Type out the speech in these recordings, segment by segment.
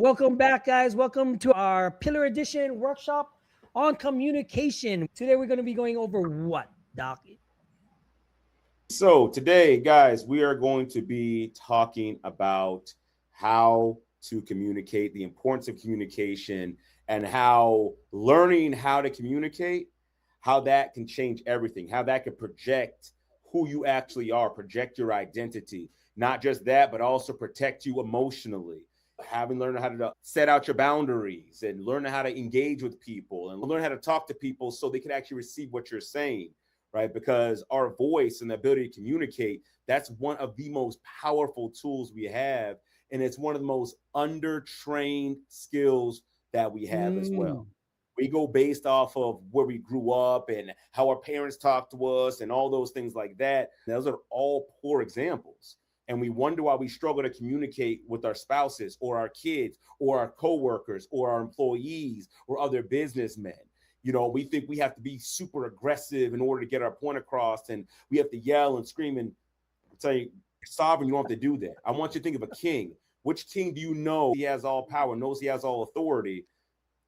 Welcome back, guys. Welcome to our Pillar Edition workshop on communication. Today, we're going to be going over what, Doc? So today, guys, we are going to be talking about how to communicate, the importance of communication, and how learning how to communicate, how that can change everything, how that can project who you actually are, project your identity. Not just that, but also protect you emotionally. Having learned how to set out your boundaries and learn how to engage with people and learn how to talk to people so they can actually receive what you're saying, right? Because our voice and the ability to communicate, that's one of the most powerful tools we have. And it's one of the most under-trained skills that we have as well. We go based off of where we grew up and how our parents talked to us and all those things like that. Those are all poor examples. And we wonder why we struggle to communicate with our spouses or our kids or our coworkers or our employees or other businessmen. You know, we think we have to be super aggressive in order to get our point across, and we have to yell and scream. And tell you, sovereign, you don't have to do that. I want you to think of a king. Which king do you know he has all power, knows he has all authority,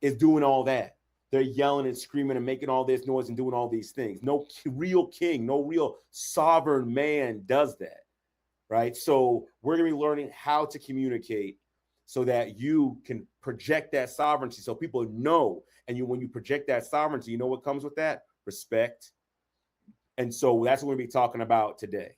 is doing all that? They're yelling and screaming and making all this noise and doing all these things. No real king, no real sovereign man does that. Right. So we're going to be learning how to communicate so that you can project that sovereignty. So people know, and when you project that sovereignty, you know what comes with that? Respect. And so that's what we're going to be talking about today.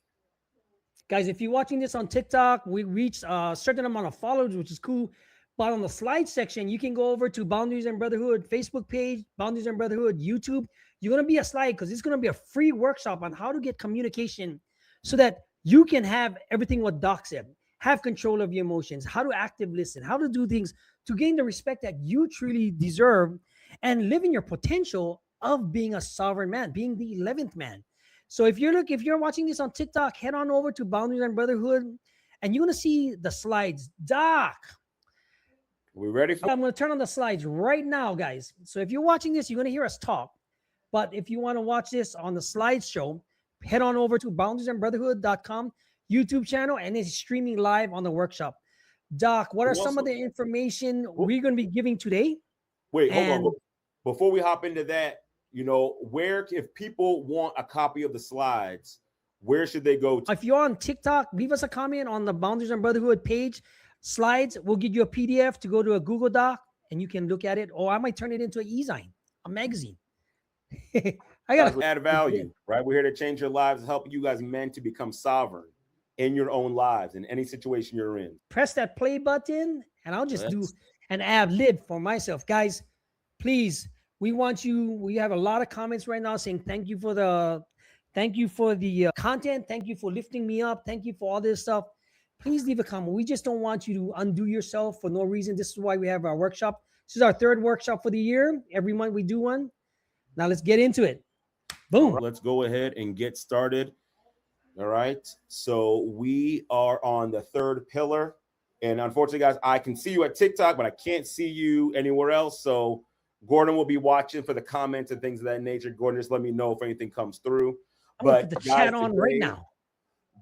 Guys, if you're watching this on TikTok, we reached a certain amount of followers, which is cool. But on the slide section, you can go over to Boundaries and Brotherhood Facebook page, Boundaries and Brotherhood YouTube. You're going to be a slide because it's going to be a free workshop on how to get communication so that you can have everything what Doc said, have control of your emotions, how to active listen, how to do things to gain the respect that you truly deserve and live in your potential of being a sovereign man, being the 11th man. So if you're watching this on TikTok, head on over to Boundaries and Brotherhood and you're going to see the slides. Doc, we ready for? I'm going to turn on the slides right now, guys. So if you're watching this, you're going to hear us talk. But if you want to watch this on the slideshow, head on over to boundariesandbrotherhood.com YouTube channel, and it's streaming live on the workshop. Doc, what are some of the information we're going to be giving today? Wait, hold on. Before we hop into that, you know, where, if people want a copy of the slides, where should they go to? If you're on TikTok, leave us a comment on the Boundaries and Brotherhood page. Slides, we'll give you a PDF to go to a Google Doc, and you can look at it. Or I might turn it into an e-zine, a magazine. I got to add value, right? We're here to change your lives, help you guys men to become sovereign in your own lives, in any situation you're in. Press that play button, and I'll just do an ad lib for myself. Guys, please, we want you. We have a lot of comments right now saying thank you for the content. Thank you for lifting me up. Thank you for all this stuff. Please leave a comment. We just don't want you to undo yourself for no reason. This is why we have our workshop. This is our third workshop for the year. Every month we do one. Now let's get into it. Boom. Right, let's go ahead and get started. All right. So we are on the third pillar. And unfortunately, guys, I can see you at TikTok, but I can't see you anywhere else. So Gordon will be watching for the comments and things of that nature. Gordon, just let me know if anything comes through. I'm going to put the chat on today, right now.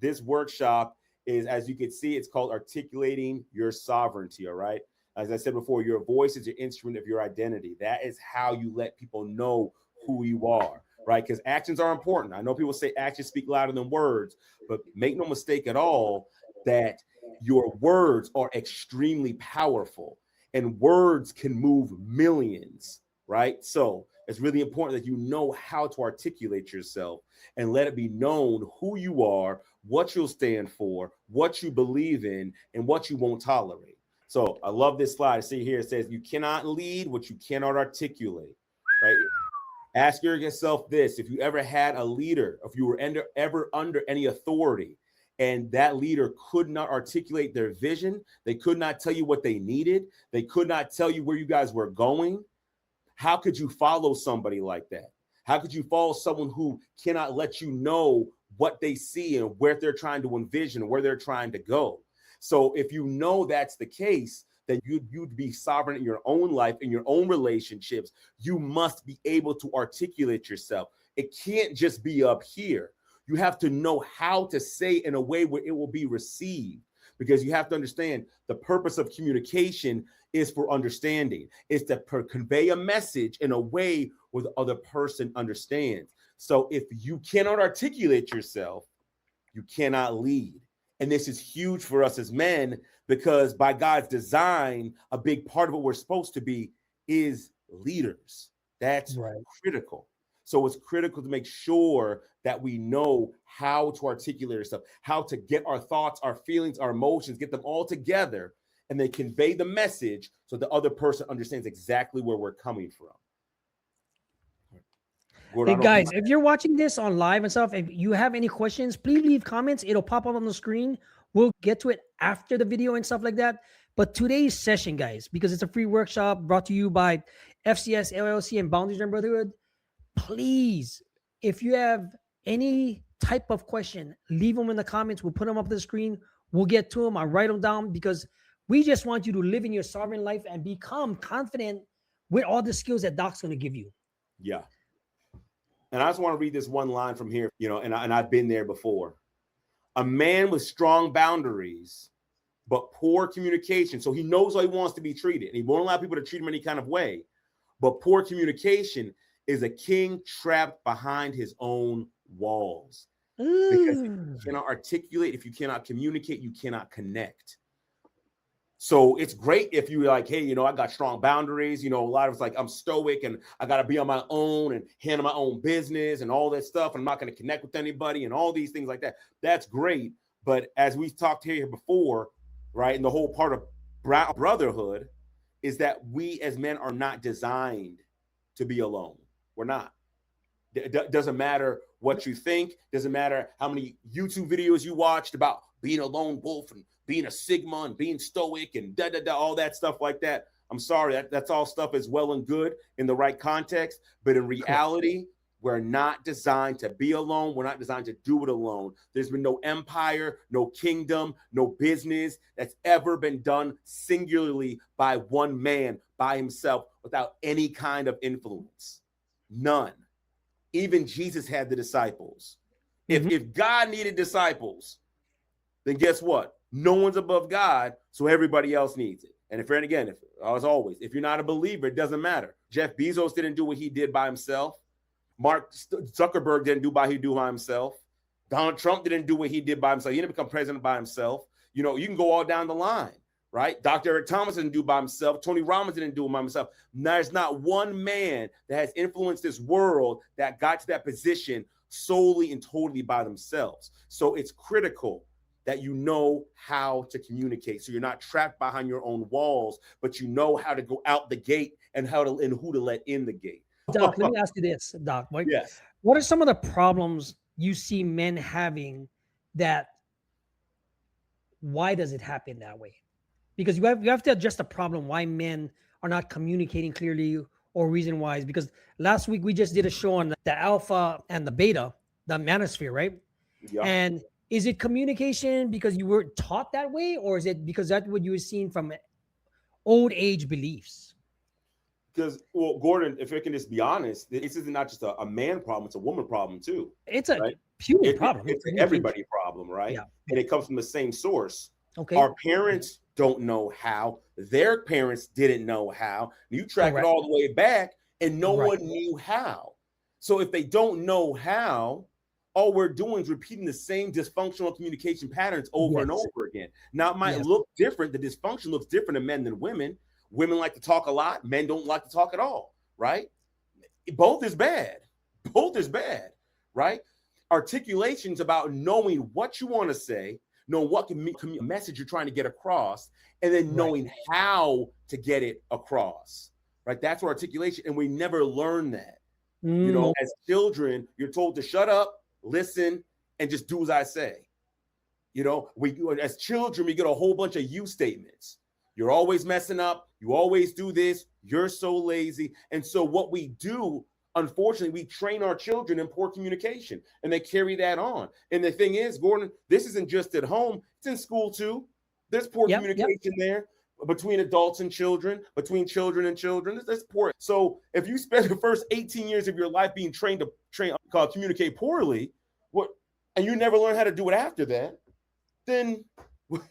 This workshop is, as you can see, it's called Articulating Your Sovereignty. All right. As I said before, your voice is your instrument of your identity. That is how you let people know who you are, right? Because actions are important. I know people say actions speak louder than words, but make no mistake at all that your words are extremely powerful and words can move millions, right? So it's really important that you know how to articulate yourself and let it be known who you are, what you'll stand for, what you believe in, and what you won't tolerate. So I love this slide. I see here, it says, you cannot lead what you cannot articulate, right? Ask yourself this: if you ever had a leader, if you were ever under any authority, and that leader could not articulate their vision, they could not tell you what they needed, they could not tell you where you guys were going, how could you follow somebody like that? How could you follow someone who cannot let you know what they see and where they're trying to envision, where they're trying to go? So if you know that's the case, then you'd be sovereign in your own life, in your own relationships. You must be able to articulate yourself. It can't just be up here. You have to know how to say in a way where it will be received, because you have to understand the purpose of communication is for understanding. It's to convey a message in a way where the other person understands. So if you cannot articulate yourself, you cannot lead. And this is huge for us as men, because by God's design, a big part of what we're supposed to be is leaders. That's critical. So it's critical to make sure that we know how to articulate ourselves, how to get our thoughts, our feelings, our emotions, get them all together, and they convey the message so the other person understands exactly where we're coming from. Hey guys, if you're watching this on live and stuff, if you have any questions, please leave comments. It'll pop up on the screen. We'll get to it after the video and stuff like that. But today's session, guys, because it's a free workshop brought to you by FCS, LLC, and Boundaries and Brotherhood, please, if you have any type of question, leave them in the comments. We'll put them up on the screen. We'll get to them. I'll write them down, because we just want you to live in your sovereign life and become confident with all the skills that Doc's going to give you. Yeah. And I just want to read this one line from here, and I've been there before. A man with strong boundaries, but poor communication. So he knows how he wants to be treated, and he won't allow people to treat him any kind of way. But poor communication is a king trapped behind his own walls. Because if you cannot articulate, if you cannot communicate, you cannot connect. So it's great if you're like, hey, I got strong boundaries. A lot of it's like, I'm stoic and I got to be on my own and handle my own business and all that stuff. I'm not going to connect with anybody and all these things like that. That's great. But as we've talked here before, right, and the whole part of brotherhood is that we as men are not designed to be alone. We're not. It doesn't matter what you think. Doesn't matter how many YouTube videos you watched about being a lone wolf and being a Sigma and being stoic and all that stuff like that. I'm sorry, that's all stuff is well and good in the right context. But in reality, we're not designed to be alone. We're not designed to do it alone. There's been no empire, no kingdom, no business that's ever been done singularly by one man, by himself, without any kind of influence. None. Even Jesus had the disciples. If God needed disciples, then guess what? No one's above God, so everybody else needs it. And as always, if you're not a believer, it doesn't matter. Jeff Bezos didn't do what he did by himself. Mark Zuckerberg didn't do what he did by himself. Donald Trump didn't do what he did by himself. He didn't become president by himself. You can go all down the line, right? Dr. Eric Thomas didn't do it by himself. Tony Robbins didn't do it by himself. There's not one man that has influenced this world that got to that position solely and totally by themselves. So it's critical that you know how to communicate, so you're not trapped behind your own walls, but you know how to go out the gate and who to let in the gate. Doc, let me ask you this, Doc. Yes. What are some of the problems you see men having why does it happen that way? Because you have to address the problem why men are not communicating clearly, or reason why is because last week we just did a show on the alpha and the beta, the manosphere, right? Yeah. And is it communication because you were taught that way, or is it because that's what you were seeing from old age beliefs? Because, well, Gordon, if I can just be honest, this is not just a man problem, it's a woman problem too. It's a human problem. It's an everybody problem, right? Yeah. And it comes from the same source. Okay. Our parents don't know how. Their parents didn't know how. You track it all the way back, and no one knew how. So if they don't know how, all we're doing is repeating the same dysfunctional communication patterns over and over again. Now, it might look different. The dysfunction looks different in men than women. Women like to talk a lot. Men don't like to talk at all, right? Both is bad. Both is bad, right? Articulation's about knowing what you want to say, knowing what message you're trying to get across, and then knowing how to get it across, right? That's where articulation, and we never learn that. As children, you're told to shut up, listen, and just do as I say. As children, we get a whole bunch of you statements. You're always messing up. You always do this. You're so lazy. And so what we do, unfortunately, we train our children in poor communication, and they carry that on. And the thing is, Gordon, this isn't just at home. It's in school too. There's poor communication there between adults and children, between children and children. That's poor. So if you spend the first 18 years of your life being trained to communicate poorly, and you never learn how to do it after that, then what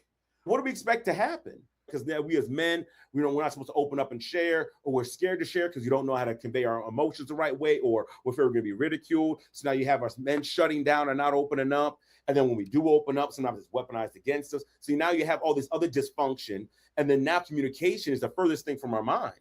do we expect to happen? because now we as men, we're not supposed to open up and share, or we're scared to share because you don't know how to convey our emotions the right way, or we're afraid we're going to be ridiculed. So now you have our men shutting down and not opening up. And then when we do open up, sometimes it's weaponized against us. So now you have all this other dysfunction. And then now communication is the furthest thing from our mind.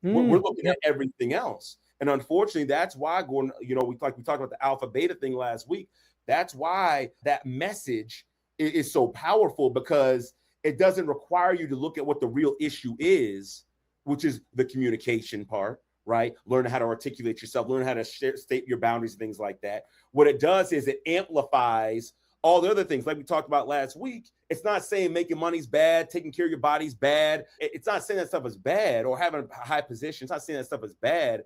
We're looking at everything else. And unfortunately, that's why, Gordon, we talked about the alpha beta thing last week. That's why that message is so powerful, because it doesn't require you to look at what the real issue is, which is the communication part, right? Learn how to articulate yourself, learn how to state your boundaries, things like that. What it does is it amplifies all the other things, like we talked about last week. It's not saying making money's bad, taking care of your body's bad. It's not saying that stuff is bad, or having a high position. It's not saying that stuff is bad.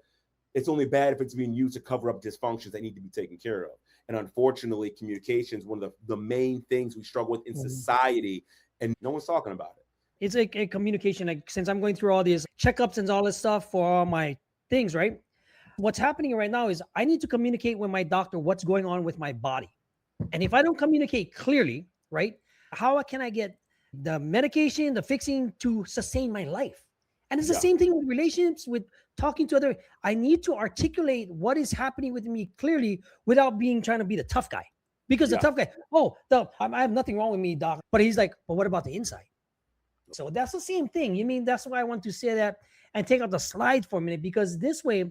It's only bad if it's being used to cover up dysfunctions that need to be taken care of. And unfortunately, communication is one of the main things we struggle with in society, and no one's talking about it. It's a communication. Like, since I'm going through all these checkups and all this stuff for all my things, right? What's happening right now is I need to communicate with my doctor what's going on with my body. And if I don't communicate clearly, right, how can I get the medication, the fixing to sustain my life? And it's the same thing with relationships, with talking to other. I need to articulate what is happening with me clearly without trying to be the tough guy. Because the tough guy, I have nothing wrong with me, doc. But he's like, but what about the inside? So that's the same thing. You mean, that's why I want to say that and take out the slide for a minute, because this way,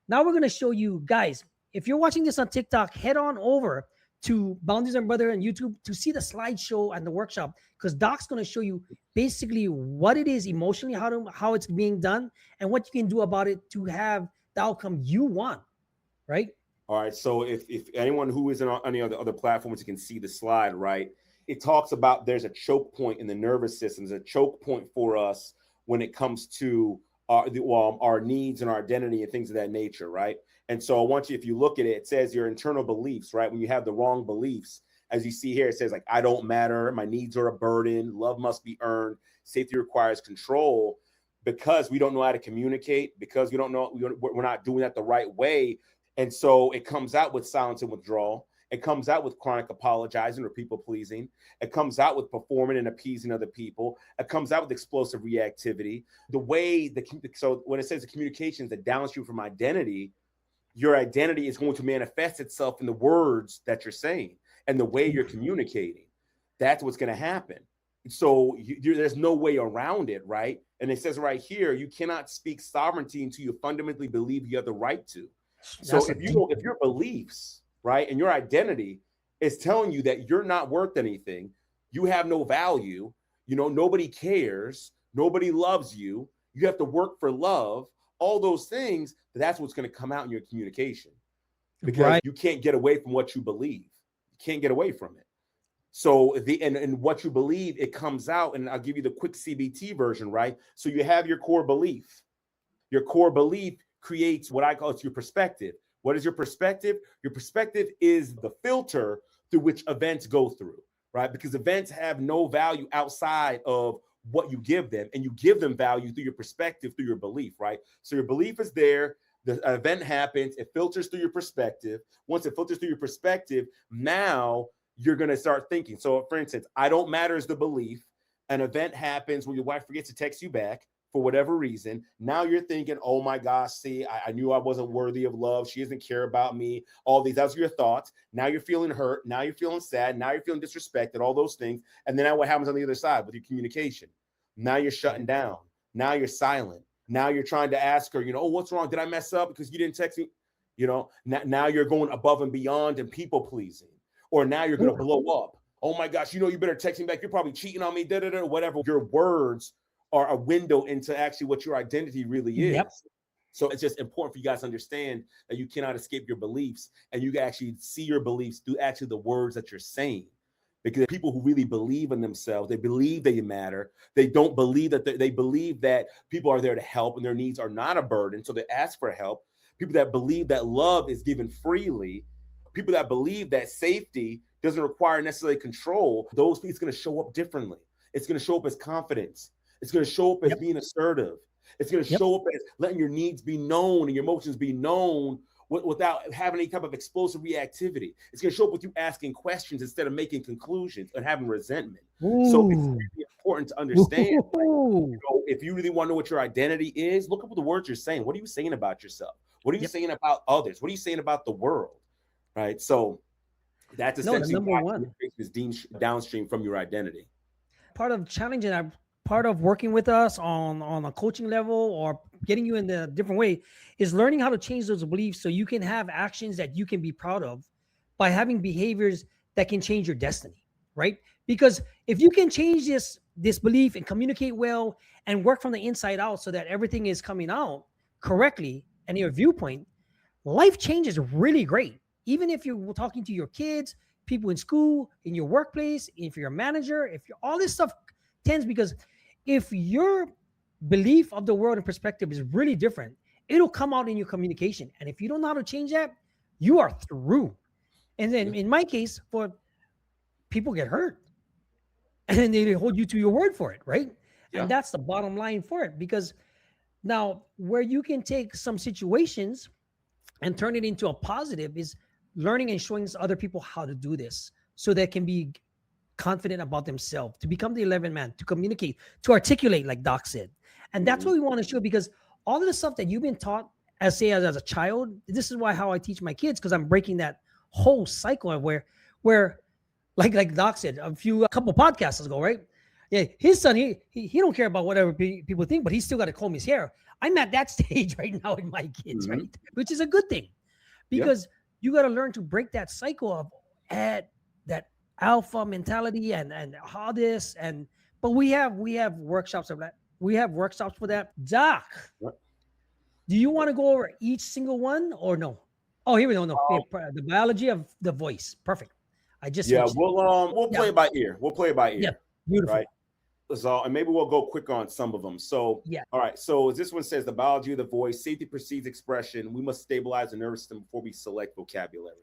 now we're going to show you guys, if you're watching this on TikTok, head on over to Boundaries and Brotherhood on YouTube to see the slideshow and the workshop, because Doc's going to show you basically what it is emotionally, how it's being done, and what you can do about it to have the outcome you want, right? All right. So if anyone who is on any other platforms, you can see the slide, right? It talks about there's a choke point in the nervous system. There's a choke point for us when it comes to our needs and our identity and things of that nature, right? And so I want you, if you look at it, it says your internal beliefs, right? When you have the wrong beliefs, as you see here, it says like, I don't matter. My needs are a burden. Love must be earned. Safety requires control. Because we don't know how to communicate, because we don't know, we're not doing that the right way. And so it comes out with silence and withdrawal. It comes out with chronic apologizing or people pleasing. It comes out with performing and appeasing other people. It comes out with explosive reactivity. So when it says the communications that downstream you from identity, your identity is going to manifest itself in the words that you're saying and the way you're communicating. That's what's going to happen. So there's no way around it, right? And it says right here, you cannot speak sovereignty until you fundamentally believe you have the right to. So if your beliefs, right, and your identity is telling you that you're not worth anything, you have no value, nobody cares, nobody loves you, you have to work for love, all those things, that's what's going to come out in your communication, because you can't get away from what you believe. You can't get away from it. So and what you believe, it comes out, and I'll give you the quick CBT version, right? So you have your core belief. Your core belief creates what I call your perspective. What is your perspective? Your perspective is the filter through which events go through, right? Because events have no value outside of what you give them, and you give them value through your perspective, through your belief, right? So your belief is there. The event happens. It filters through your perspective. Once it filters through your perspective, now you're going to start thinking. So for instance, I don't matter is the belief. An event happens when your wife forgets to text you back for whatever reason. Now you're thinking, oh my gosh, see, I knew I wasn't worthy of love. She doesn't care about me. All these, those are your thoughts. Now you're feeling hurt. Now you're feeling sad. Now you're feeling disrespected, all those things. And then what happens on the other side with your communication? Now you're shutting down. Now you're silent. Now you're trying to ask her, oh, what's wrong? Did I mess up because you didn't text me? Now you're going above and beyond and people pleasing. Or now you're going to blow up. Oh my gosh, you better text me back. You're probably cheating on me, whatever. Your words are a window into actually what your identity really is. Yep. So it's just important for you guys to understand that you cannot escape your beliefs, and you can actually see your beliefs through actually the words that you're saying. Because people who really believe in themselves, they believe they matter. They don't believe that they believe that people are there to help and their needs are not a burden. So they ask for help. People that believe that love is given freely. People that believe that safety doesn't require necessarily control. Those people, it's going to show up differently. It's going to show up as confidence. It's going to show up as being assertive. It's going to show up as letting your needs be known and your emotions be known without having any type of explosive reactivity. It's going to show up with you asking questions instead of making conclusions and having resentment. Ooh. So it's really important to understand. Ooh. If you really want to know what your identity is, look up the words you're saying. What are you saying about yourself? What are you Yep. saying about others? What are you saying about the world? Right. So that's essentially number why one. communication is deemed downstream from your identity. Part of challenging that, part of working with us on a coaching level or getting you in a different way is learning how to change those beliefs so you can have actions that you can be proud of by having behaviors that can change your destiny, right? Because if you can change this belief and communicate well and work from the inside out so that everything is coming out correctly and your viewpoint, life change is really great. Even if you're talking to your kids, people in school, in your workplace, if you're a manager, if you're all this stuff tends, because if your belief of the world and perspective is really different, it'll come out in your communication. And if you don't know how to change that, you are through. And then in my case, for people get hurt and then they hold you to your word for it, right? Yeah. And that's the bottom line for it. Because now where you can take some situations and turn it into a positive is learning and showing other people how to do this so they can be confident about themselves, to become the 11th man, to communicate, to articulate, like Doc said. And that's what we want to show, because all of the stuff that you've been taught as a child, this is how I teach my kids, because I'm breaking that whole cycle of where like Doc said a couple podcasts ago, right? Yeah, his son, he don't care about whatever people think, but he's still got to comb his hair. I'm at that stage right now in my kids, right? Which is a good thing, because you got to learn to break that cycle of that alpha mentality and all this. But we have workshops of that. We have workshops for that. Doc, do you want to go over each single one or no? Oh, here we go. No, the biology of the voice. Perfect. I just we'll play it by ear. We'll play it by ear. Yeah, beautiful. Right. So, and maybe we'll go quick on some of them. So, all right. So this one says the biology of the voice, safety precedes expression. We must stabilize the nervous system before we select vocabulary.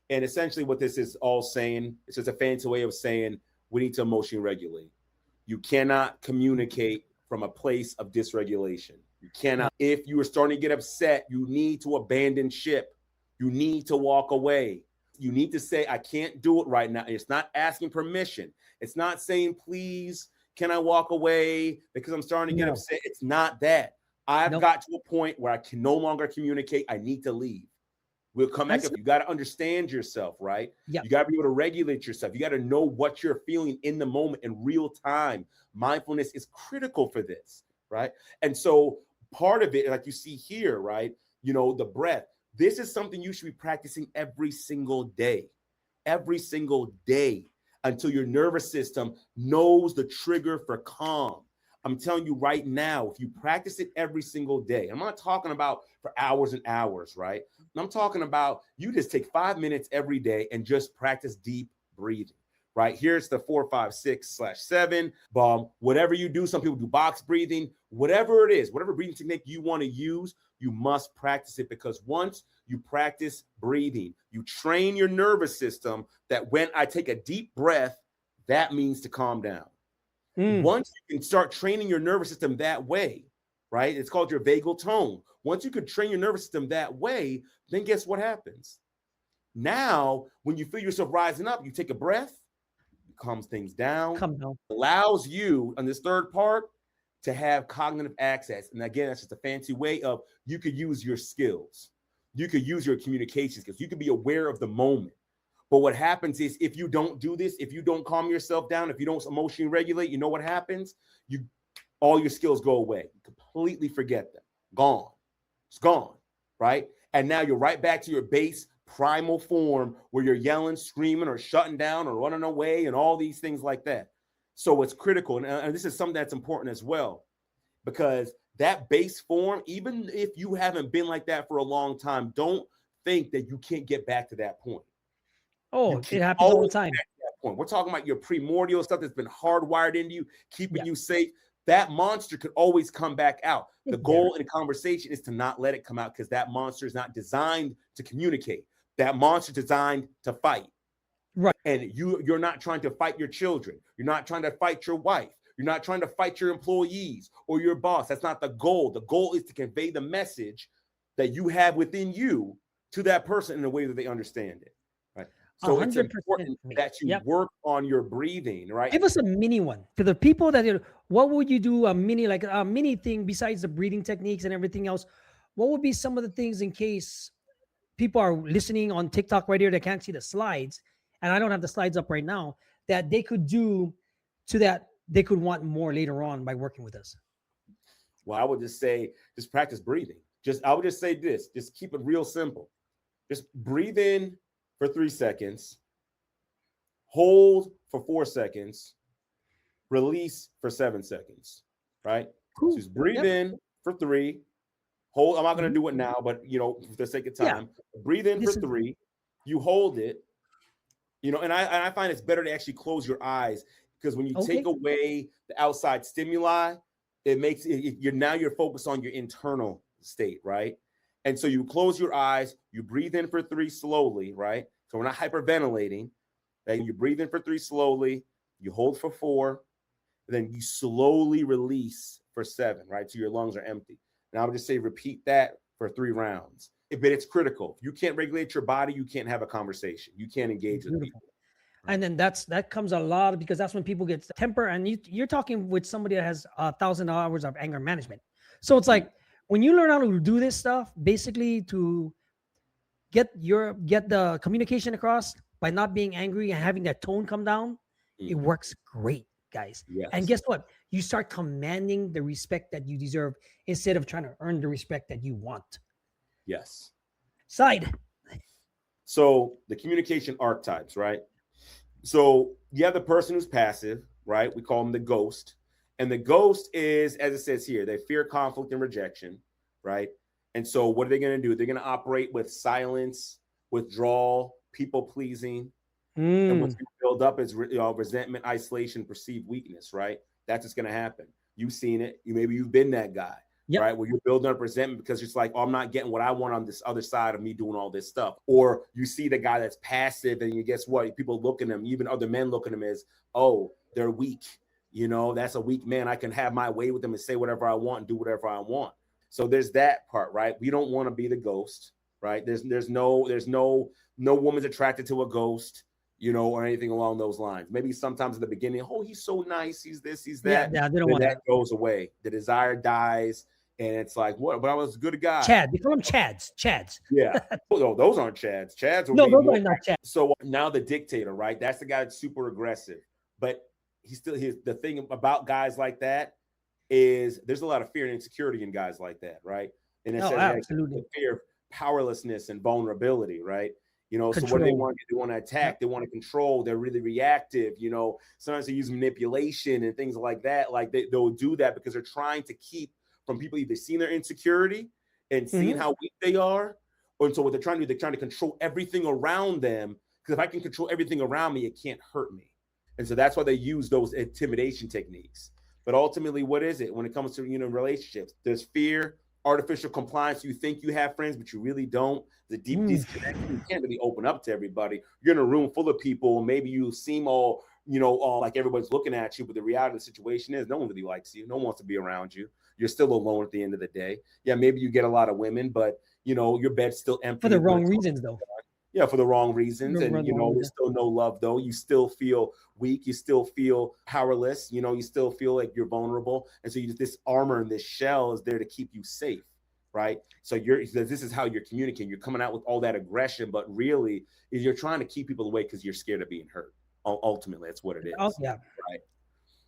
And essentially what this is all saying, it's just a fancy way of saying we need to emotionally regulate. You cannot communicate from a place of dysregulation. You cannot. If you are starting to get upset, you need to abandon ship. You need to walk away. You need to say, I can't do it right now. It's not asking permission. It's not saying, please, can I walk away because I'm starting to get upset? It's not that. I've got to a point where I can no longer communicate. I need to leave. We'll come back. You got to understand yourself, right? You got to be able to regulate yourself. You got to know what you're feeling in the moment in real time. Mindfulness is critical for this, right? And so part of it, like you see here, right? The breath. This is something you should be practicing every single day until your nervous system knows the trigger for calm. I'm telling you right now, if you practice it every single day, I'm not talking about for hours and hours, right? I'm talking about you just take 5 minutes every day and just practice deep breathing, right? Here's the 4, 5, 6/7. Whatever you do, some people do box breathing, whatever it is, whatever breathing technique you want to use, you must practice it, because once you practice breathing, you train your nervous system that when I take a deep breath, that means to calm down. Once you can start training your nervous system that way, right? It's called your vagal tone. Once you can train your nervous system that way, then guess what happens? Now, when you feel yourself rising up, you take a breath, it calms things down, allows you on this third part to have cognitive access. And again, that's just a fancy way of you could use your skills. You could use your communication skills. You could be aware of the moment. But what happens is if you don't do this, if you don't calm yourself down, if you don't emotionally regulate, you know what happens? All your skills go away. You completely forget them. Gone. It's gone, right? And now you're right back to your base primal form where you're yelling, screaming, or shutting down or running away and all these things like that. So it's critical. And this is something that's important as well, because that base form, even if you haven't been like that for a long time, don't think that you can't get back to that point. Oh, it happens all the time. We're talking about your primordial stuff that's been hardwired into you, keeping you safe. That monster could always come back out. The goal in a conversation is to not let it come out, because that monster is not designed to communicate. That monster is designed to fight. Right. And you're not trying to fight your children. You're not trying to fight your wife. You're not trying to fight your employees or your boss. That's not the goal. The goal is to convey the message that you have within you to that person in a way that they understand it. Right. So it's 100% important me. that you Yep. work on your breathing, right? Give us a mini one to the people that, what would you do a mini, like a mini thing besides the breathing techniques and everything else? What would be some of the things in case people are listening on TikTok right here that can't see the slides, and I don't have the slides up right now, that they could do to that they could want more later on by working with us? Well, I would just say, just practice breathing. I would just say this, just keep it real simple. Just breathe in for 3 seconds, hold for 4 seconons, release for 7 seconds, right? Cool. So just breathe Yep. in for 3, hold. I'm not going to Mhm. do it now, but for the sake of Yeah. time, breathe in for 3, you hold it, and I find it's better to actually close your eyes, because when you take away the outside stimuli, it makes you're focused on your internal state, right? And so you close your eyes, you breathe in for 3 slowly, right? So we're not hyperventilating. Right? You breathe in for 3 slowly, you hold for 4, then you slowly release for 7, right? So your lungs are empty. And I would just say repeat that for 3 rounds. But it's critical. If you can't regulate your body, you can't have a conversation. You can't engage with people. Right? And then that comes a lot, because that's when people get temper, and you're talking with somebody that has 1,000 hours of anger management. So it's like, when you learn how to do this stuff, basically to get the communication across by not being angry and having that tone come down, it works great, guys. Yes. And guess what? You start commanding the respect that you deserve instead of trying to earn the respect that you want. Yes. Side. So the communication archetypes, right? So you have the person who's passive, right? We call them the ghost. And the ghost is, as it says here, they fear conflict and rejection, right? And so what are they going to do? They're going to operate with silence, withdrawal, people pleasing. And what's going to build up is resentment, isolation, perceived weakness, right? That's what's going to happen. You've seen it. Maybe you've been that guy, right? Where you're building up resentment because it's like, oh, I'm not getting what I want on this other side of me doing all this stuff. Or you see the guy that's passive, and you guess what? People look at him, even other men look at him as, oh, they're weak. That's a weak man. I can have my way with them and say whatever I want and do whatever I want. So there's that part, right? We don't want to be the ghost, right? There's no woman's attracted to a ghost, or anything along those lines. Maybe sometimes at the beginning, oh, he's so nice, he's this, he's that. Yeah, they don't want that goes away. The desire dies, and it's like, what? But I was a good guy. Chad. They call them Chads. Yeah. No, those aren't Chads. Chads are those are not Chads. So now the dictator, right? That's the guy that's super aggressive. But the thing about guys like that is there's a lot of fear and insecurity in guys like that, right? And it says absolutely. Fear of powerlessness and vulnerability, right? So Control. what do they want to do? They want to attack. They want to control. They're really reactive. Sometimes they use manipulation and things like that. Like they'll do that because they're trying to keep from people either seeing their insecurity and seeing how weak they are. And so what they're trying to do, they're trying to control everything around them. Because if I can control everything around me, it can't hurt me. And so that's why they use those intimidation techniques. But ultimately, what is it when it comes to relationships? There's fear, artificial compliance. You think you have friends, but you really don't. The deep disconnection. You can't really open up to everybody. You're in a room full of people. Maybe you seem all like everybody's looking at you, but the reality of the situation is no one really likes you. No one wants to be around you. You're still alone at the end of the day. Yeah, maybe you get a lot of women, but your bed's still empty. For the wrong reasons, though. Yeah, for the wrong reasons. And, there's still no love, though. You still feel weak. You still feel powerless. You still feel like you're vulnerable. And so this armor and this shell is there to keep you safe, right? So this is how you're communicating. You're coming out with all that aggression, but really you're trying to keep people away because you're scared of being hurt. Ultimately, that's what it is. Oh, yeah. Right.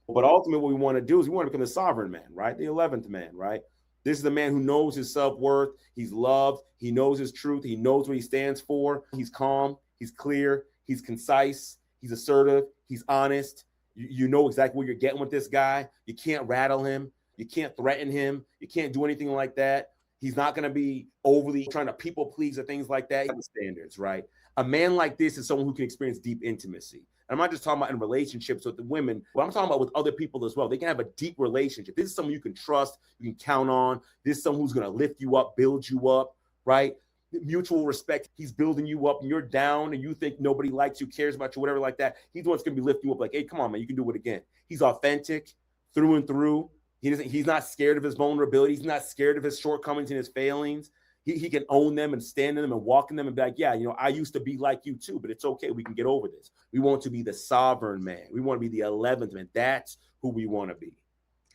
But ultimately, what we want to do is we want to become the sovereign man, right? The 11th man, right? This is the man who knows his self-worth. He's loved. He knows his truth. He knows what he stands for. He's calm. He's clear. He's concise. He's assertive. He's honest. You know exactly what you're getting with this guy. You can't rattle him. You can't threaten him. You can't do anything like that. He's not going to be overly trying to people please or things like that. Standards, right? A man like this is someone who can experience deep intimacy. I'm not just talking about in relationships with the women, but I'm talking about with other people as well. They can have a deep relationship. This is someone you can trust, you can count on. This is someone who's going to lift you up, build you up, right? Mutual respect. He's building you up and you're down and you think nobody likes you, cares about you, whatever like that. He's the one that's going to be lifting you up like, hey, come on, man, you can do it again. He's authentic through and through. He's not scared of his vulnerability. He's not scared of his shortcomings and his failings. He can own them and stand in them and walk in them and be like, yeah, I used to be like you too, but it's okay. We can get over this. We want to be the sovereign man. We want to be the 11th man. That's who we want to be.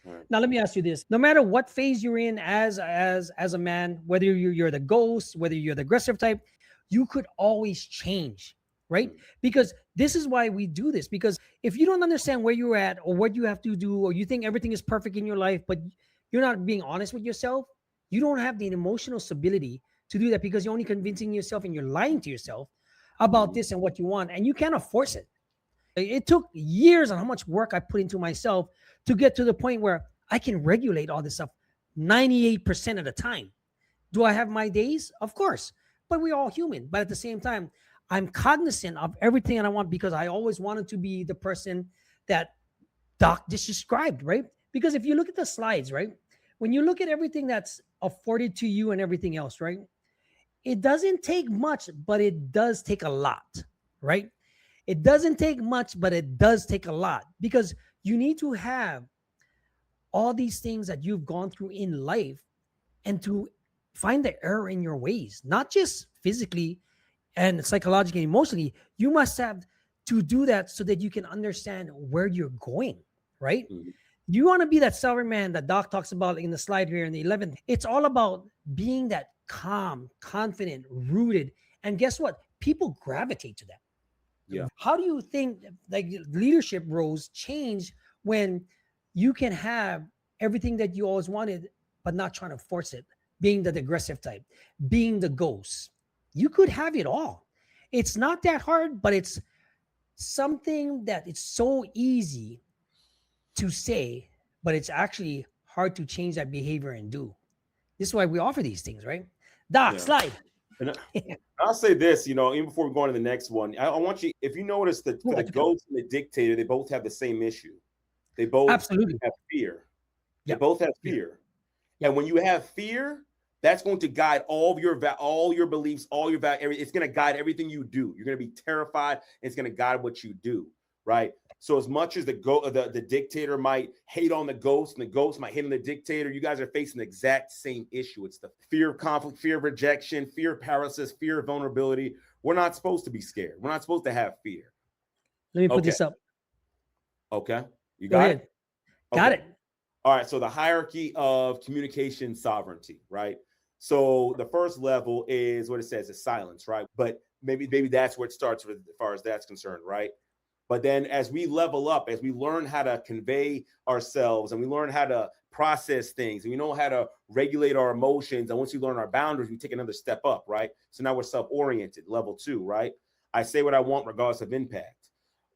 Right. Now, let me ask you this. No matter what phase you're in as a man, whether you're the ghost, whether you're the aggressive type, you could always change, right? Because this is why we do this. Because if you don't understand where you're at or what you have to do, or you think everything is perfect in your life, but you're not being honest with yourself, you don't have the emotional stability to do that, because you're only convincing yourself and you're lying to yourself about this and what you want, and you cannot force it. It took years on how much work I put into myself to get to the point where I can regulate all this stuff 98% of the time. Do I have my days? Of course, but we're all human. But at the same time, I'm cognizant of everything that I want, because I always wanted to be the person that Doc just described, right? Because if you look at the slides, right, when you look at everything that's afforded to you and everything else, right, it doesn't take much, but it does take a lot, right? It doesn't take much, but it does take a lot, because you need to have all these things that you've gone through in life and to find the error in your ways, not just physically and psychologically and emotionally. You must have to do that so that you can understand where you're going, right? You want to be that sovereign man that Doc talks about in the slide here in the 11th. It's all about being that calm, confident, rooted. And guess what? People gravitate to that. Yeah. How do you think like leadership roles change when you can have everything that you always wanted, but not trying to force it? Being the aggressive type, being the ghost, you could have it all. It's not that hard, but it's something that it's so easy to say, but it's actually hard to change that behavior and do. This is why we offer these things, right? Doc, slide. And I'll say this, even before we go on to the next one, I want you, if you notice that the ghost and the dictator, they both have the same issue. They both absolutely have fear. They both have fear. And when you have fear, that's going to guide all your beliefs, all your value. It's going to guide everything you do. You're going to be terrified, and it's going to guide what you do, right? So as much as the dictator might hate on the ghost and the ghost might hate on the dictator, you guys are facing the exact same issue. It's the fear of conflict, fear of rejection, fear of paralysis, fear of vulnerability. We're not supposed to be scared. We're not supposed to have fear. Let me put this up. Okay. You got it? Got it. All right. So the hierarchy of communication sovereignty, right? So the first level is what it says is silence, right? But maybe that's where it starts as far as that's concerned, right? But then as we level up, as we learn how to convey ourselves and we learn how to process things and we know how to regulate our emotions, and once we learn our boundaries, we take another step up, right? So now we're self-oriented, level 2, right? I say what I want regardless of impact,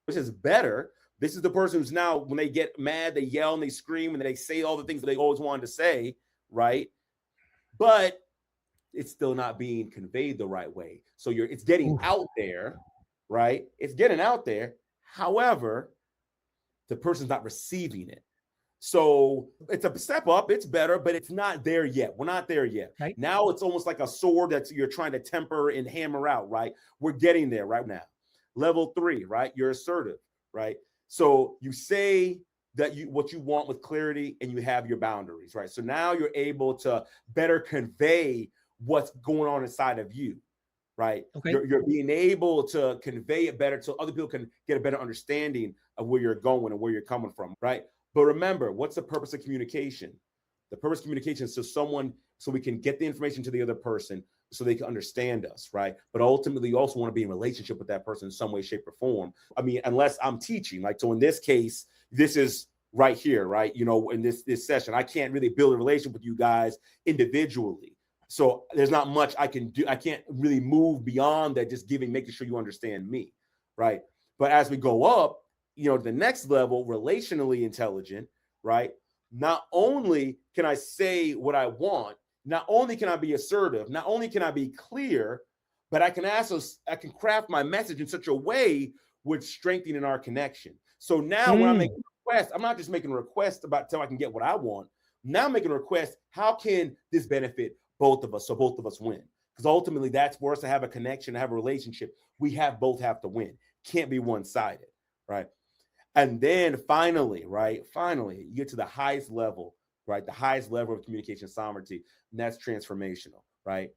which is better. This is the person who's now, when they get mad, they yell and they scream and they say all the things that they always wanted to say, right? But it's still not being conveyed the right way. So it's getting out there, right? It's getting out there. However, the person's not receiving it. So it's a step up. It's better, but it's not there yet. We're not there yet. Right. Now it's almost like a sword that you're trying to temper and hammer out, right? We're getting there right now. Level 3, right? You're assertive, right? So you say that what you want with clarity and you have your boundaries, right? So now you're able to better convey what's going on inside of you. Right. Okay. You're being able to convey it better so other people can get a better understanding of where you're going and where you're coming from. Right. But remember, what's the purpose of communication? The purpose of communication is so we can get the information to the other person so they can understand us. Right. But ultimately, you also want to be in relationship with that person in some way, shape, or form. I mean, unless I'm teaching, like, so in this case, this is right here. Right. In this session, I can't really build a relationship with you guys individually. So there's not much I can do. I can't really move beyond that, just making sure you understand me, right? But as we go up, the next level, relationally intelligent, right? Not only can I say what I want, not only can I be assertive, not only can I be clear, but I can craft my message in such a way with strengthening our connection. So now when I make a request, I'm not just making a request so I can get what I want. Now I'm making a request, how can this benefit both of us, so both of us win? Because ultimately, that's for us to have a connection, to have a relationship. We both have to win. Can't be one-sided, right? And then finally, you get to the highest level, right? The highest level of communication sovereignty, and that's transformational, right?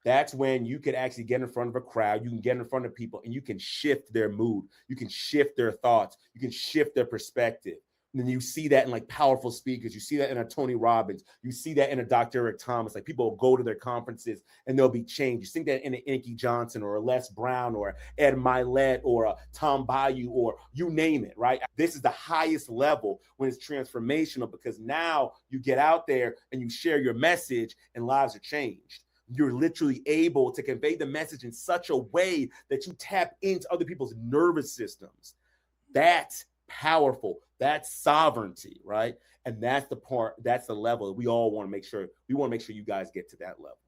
That's when you can actually get in front of a crowd, you can get in front of people, and you can shift their mood, you can shift their thoughts, you can shift their perspective. And then you see that in like powerful speakers. You see that in a Tony Robbins. You see that in a Dr. Eric Thomas. Like people will go to their conferences and they'll be changed. You see that in an Inky Johnson or a Les Brown or Ed Milet or a Tom Bayou or you name it, right? This is the highest level when it's transformational, because now you get out there and you share your message and lives are changed. You're literally able to convey the message in such a way that you tap into other people's nervous systems. That's powerful. That's sovereignty, right? And that's the part, that's the level that we all want to make sure, we want to make sure you guys get to that level.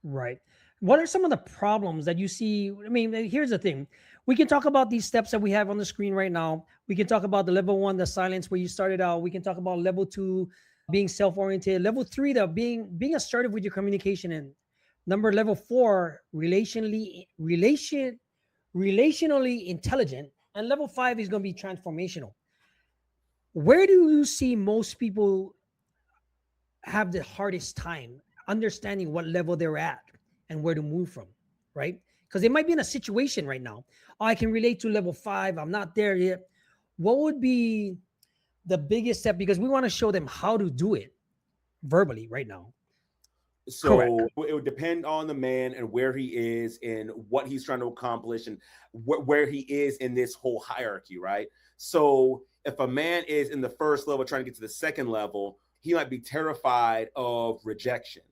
Right. What are some of the problems that you see? I mean, here's the thing. We can talk about these steps that we have on the screen right now. We can talk about the level 1, the silence, where you started out. We can talk about level 2, being self-oriented. Level 3, the being assertive with your communication. And level 4, relationally intelligent. And level 5 is going to be transformational. Where do you see most people have the hardest time understanding what level they're at and where to move from, right? Because they might be in a situation right now. Oh, I can relate to level 5. I'm not there yet. What would be the biggest step? Because we want to show them how to do it verbally right now. So correct. It would depend on the man and where he is and what he's trying to accomplish and where he is in this whole hierarchy, right? So if a man is in the first level trying to get to the second level, he might be terrified of rejection,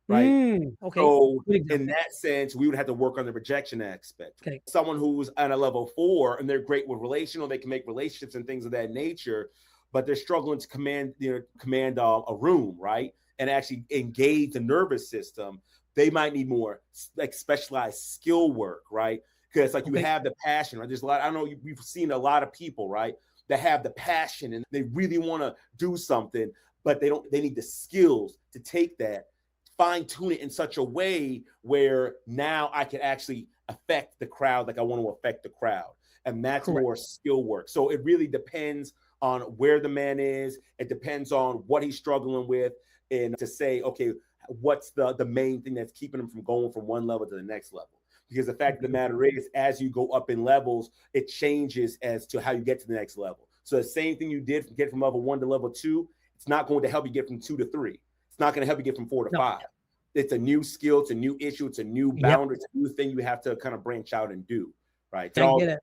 right? Okay. So in that sense, we would have to work on the rejection aspect. Okay. Someone who's on a level 4 and they're great with relational, they can make relationships and things of that nature, but they're struggling to command a room, right? And actually engage the nervous system. They might need more like specialized skill work, right? Because like you have the passion, right? There's a lot, I know we've seen a lot of people, right, that have the passion and they really want to do something, but they need the skills to take that, fine tune it in such a way where now I can actually affect the crowd like I want to affect the crowd. And that's more skill work. So it really depends on where the man is. It depends on what he's struggling with, and to say, okay, what's the main thing that's keeping him from going from one level to the next level? Because the fact of the matter is, as you go up in levels, it changes as to how you get to the next level. So the same thing you did to get from level 1 to level 2, it's not going to help you get from 2 to 3. It's not going to help you get from 4 to 5. It's a new skill, it's a new issue, it's a new boundary, it's a new thing you have to kind of branch out and do, right? I get it.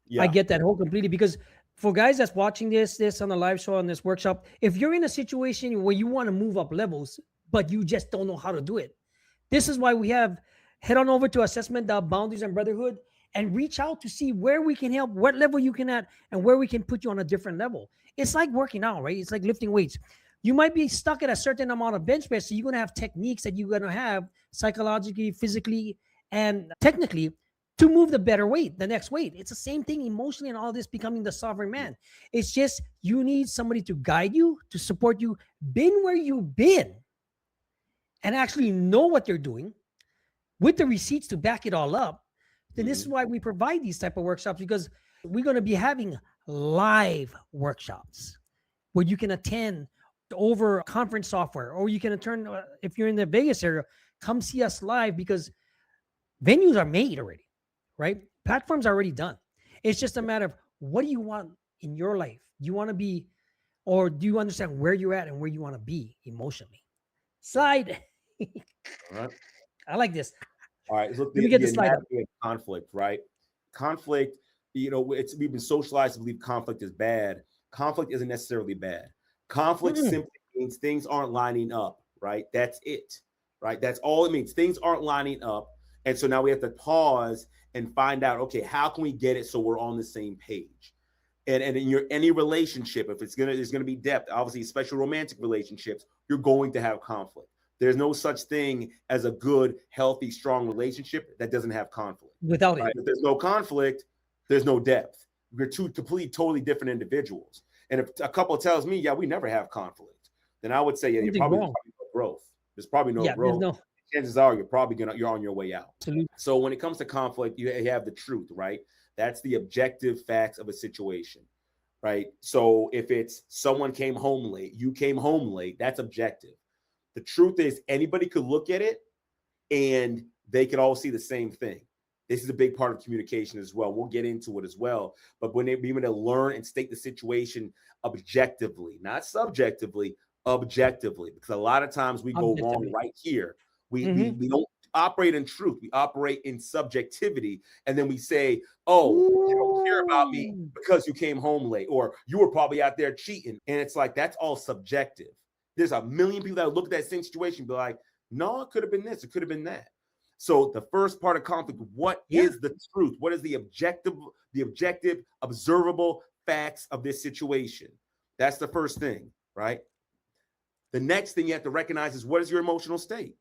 Yeah. I get that whole completely, because for guys that's watching this on the live show, on this workshop, if you're in a situation where you want to move up levels, but you just don't know how to do it, this is why we have head on over to assessment.boundaries and brotherhood and reach out to see where we can help, what level you can at, and where we can put you on a different level. It's like working out, right? It's like lifting weights. You might be stuck at a certain amount of bench press, so you're going to have techniques that you're going to have psychologically, physically, and technically to move the better weight, the next weight. It's the same thing emotionally and all this, becoming the sovereign man. It's just you need somebody to guide you, to support you, been where you've been, and actually know what they're doing with the receipts to back it all up. Then this is why we provide these type of workshops, because we're going to be having live workshops where you can attend over conference software, or you can attend, if you're in the Vegas area, come see us live, because venues are made already. Right? Platforms are already done. It's just a matter of, what do you want in your life? Do you want to be, or do you understand where you're at and where you want to be emotionally? Slide. All right. I like this. All right. So let me get the slide. Conflict, right? Conflict, we've been socialized to believe conflict is bad. Conflict isn't necessarily bad. Conflict simply means things aren't lining up, right? That's it, right? That's all it means. Things aren't lining up. And so now we have to pause and find out, okay, how can we get it so we're on the same page? And in any relationship, if there's gonna be depth, obviously, especially romantic relationships, you're going to have conflict. There's no such thing as a good, healthy, strong relationship that doesn't have conflict. Without it, if there's no conflict, there's no depth. We're two complete, totally different individuals. And if a couple tells me, yeah, we never have conflict, then I would say, yeah, there's probably no growth. There's probably no growth. Chances are you're on your way out. Absolutely. So when it comes to conflict, you have the truth, right? That's the objective facts of a situation. right? So if it's someone came home late, you came home late, that's objective. The truth is anybody could look at it and they could all see the same thing. This is a big part of communication as well. We'll get into it as well. But when they be able to learn and state the situation objectively, not subjectively, objectively, because a lot of times we go wrong right here. We don't operate in truth. We operate in subjectivity. And then we say, oh, you don't care about me because you came home late, or you were probably out there cheating. And it's like, that's all subjective. There's a million people that look at that same situation and be like, no, it could have been this, it could have been that. So the first part of conflict, what is the truth? What is the objective, observable facts of this situation? That's the first thing, right? The next thing you have to recognize is what is your emotional state,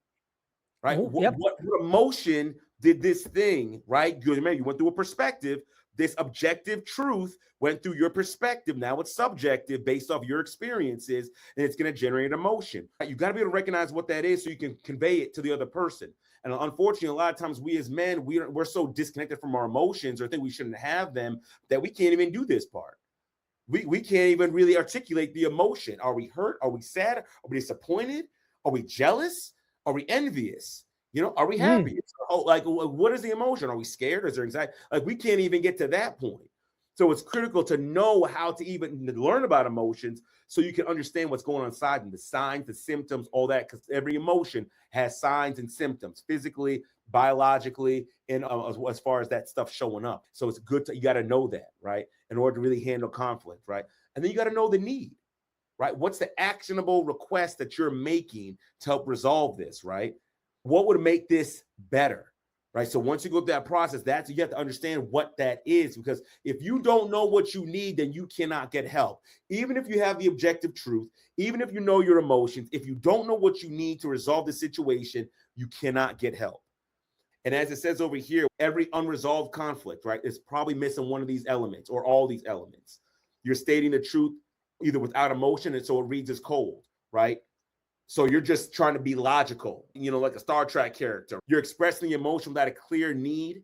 right? What emotion did this thing, right? Good, man, you went through a perspective. This objective truth went through your perspective. Now it's subjective based off your experiences, and it's going to generate emotion. You got to be able to recognize what that is so you can convey it to the other person. And unfortunately, a lot of times we as men, we're so disconnected from our emotions or think we shouldn't have them that we can't even do this part. We can't even really articulate the emotion. Are we hurt? Are we sad? Are we disappointed? Are we jealous? Are we envious? You know, are we happy? Like, what is the emotion? Are we scared? Is there anxiety? Like, we can't even get to that point. So it's critical to know how to even learn about emotions so you can understand what's going on inside them, the signs, the symptoms, all that, because every emotion has signs and symptoms, physically, biologically, and as far as that stuff showing up. So it's good you got to know that, right, in order to really handle conflict, right? And then you got to know the need, right? What's the actionable request that you're making to help resolve this, right? What would make this better? Right. So once you go through that process, you have to understand what that is, because if you don't know what you need, then you cannot get help. Even if you have the objective truth, even if you know your emotions, if you don't know what you need to resolve the situation, you cannot get help. And as it says over here, every unresolved conflict, right, is probably missing one of these elements or all these elements. You're stating the truth either without emotion, and so it reads as cold, right? So you're just trying to be logical, you know, like a Star Trek character. You're expressing the emotion without a clear need,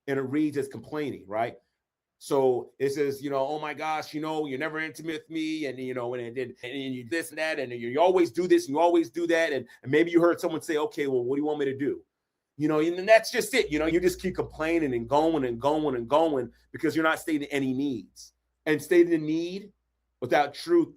and it reads as complaining, right? So it says, you know, oh my gosh, you know, you're never intimate with me, and you know, and you this and that, and you always do this, and you always do that, and maybe you heard someone say, okay, well, what do you want me to do? You know, and that's just it. You know, you just keep complaining and going and going and going because you're not stating any needs. And stating a need without truth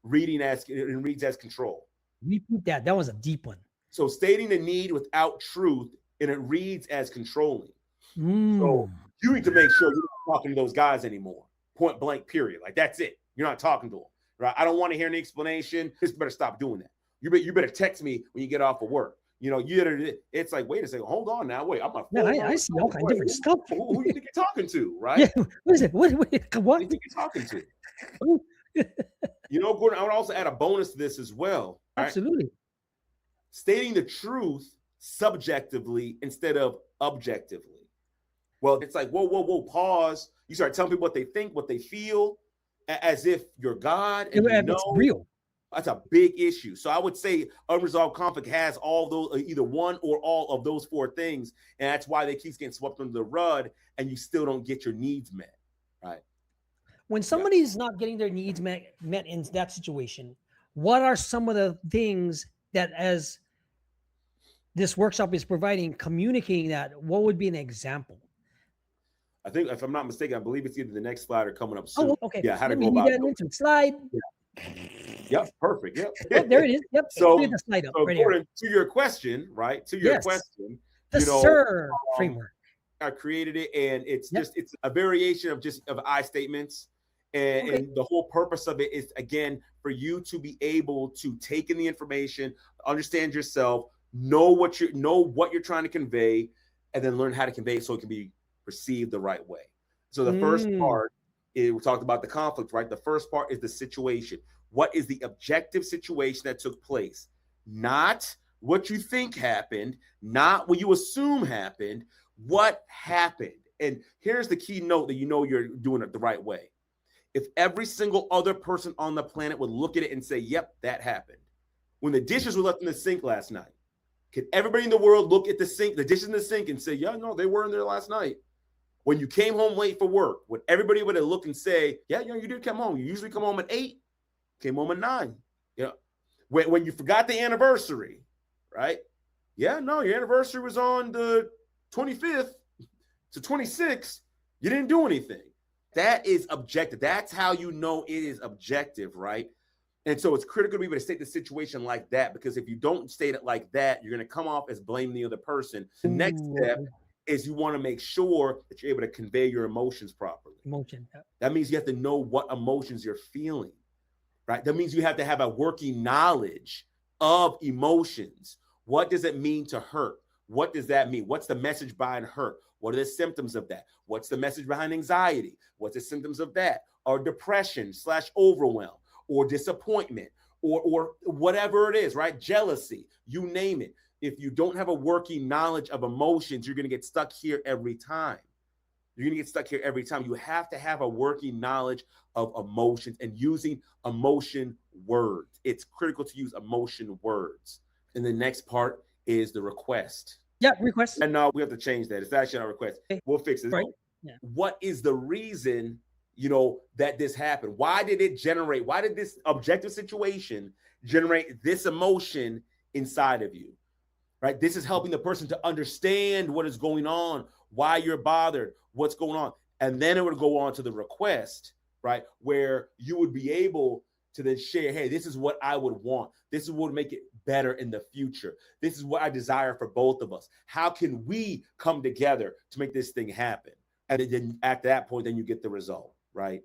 reads as control. Repeat that. That was a deep one. So stating the need without truth, and it reads as controlling. So you need to make sure you're not talking to those guys anymore. Point blank, period. Like, that's it. You're not talking to them, right? I don't want to hear any explanation. Just better stop doing that. You better text me when you get off of work. You know, it's like, wait a second, hold on now. Wait, I'm a I see all kinds of different stuff. Who you think you're talking to, right? Yeah, what is it? What Who you think you're talking to? You know, Gordon, I would also add a bonus to this as well. Absolutely. Right? Stating the truth subjectively instead of objectively. Well, it's like, whoa, pause. You start telling people what they think, what they feel, as if you're God. And it's real. That's a big issue. So I would say unresolved conflict has all those, either one or all of those four things. And that's why they keep getting swept under the rug, and you still don't get your needs met, right? When somebody is not getting their needs met in that situation, what are some of the things that, as this workshop is providing, communicating that, what would be an example? I think, if I'm not mistaken, I believe it's either the next slide or coming up soon. Oh, okay. Yeah, how to go about it. Slide. Yeah. Yep, perfect. Yep. Oh, there it is. Yep. So, the slide up, right according to your question, right? To your question, the SIR framework. I created it, and it's it's a variation of I statements. And the whole purpose of it is, again, for you to be able to take in the information, understand yourself, know what you're trying to convey, and then learn how to convey it so it can be perceived the right way. So the first part is, we talked about the conflict, right? The first part is the situation. What is the objective situation that took place? Not what you think happened, not what you assume happened, what happened. And here's the key note that you know you're doing it the right way. If every single other person on the planet would look at it and say, yep, that happened. When the dishes were left in the sink last night, could everybody in the world look at the dishes in the sink and say, yeah, no, they were in there last night? When you came home late for work, when everybody would look and say, yeah, you did come home. You usually come home at 8, came home at 9. When you forgot the anniversary, right? Yeah, no, your anniversary was on the 25th to 26th. You didn't do anything. That is objective. That's how you know it is objective, right? And so it's critical to be able to state the situation like that, because if you don't state it like that, you're going to come off as blaming the other person. The next step is you want to make sure that you're able to convey your emotions properly. That means you have to know what emotions you're feeling, right? That means you have to have a working knowledge of emotions. What does it mean to hurt? What does that mean? What's the message behind hurt? What are the symptoms of that? What's the message behind anxiety? What's the symptoms of that? Or depression / overwhelm, or disappointment, or whatever it is, right? Jealousy, you name it. If you don't have a working knowledge of emotions, you're going to get stuck here every time. You're going to get stuck here every time. You have to have a working knowledge of emotions and using emotion words. It's critical to use emotion words. And the next part is the request. Yeah, request. And no, we have to change that. It's actually not a request. We'll fix it. Right. Yeah. What is the reason, that this happened? Why did it generate? Why did this objective situation generate this emotion inside of you? Right? This is helping the person to understand what is going on, why you're bothered, what's going on. And then it would go on to the request, right? Where you would be able to then share, hey, this is what I would want. This is what would make it better in the future. This is what I desire for both of us. How can we come together to make this thing happen? And then at that point, then you get the result, right?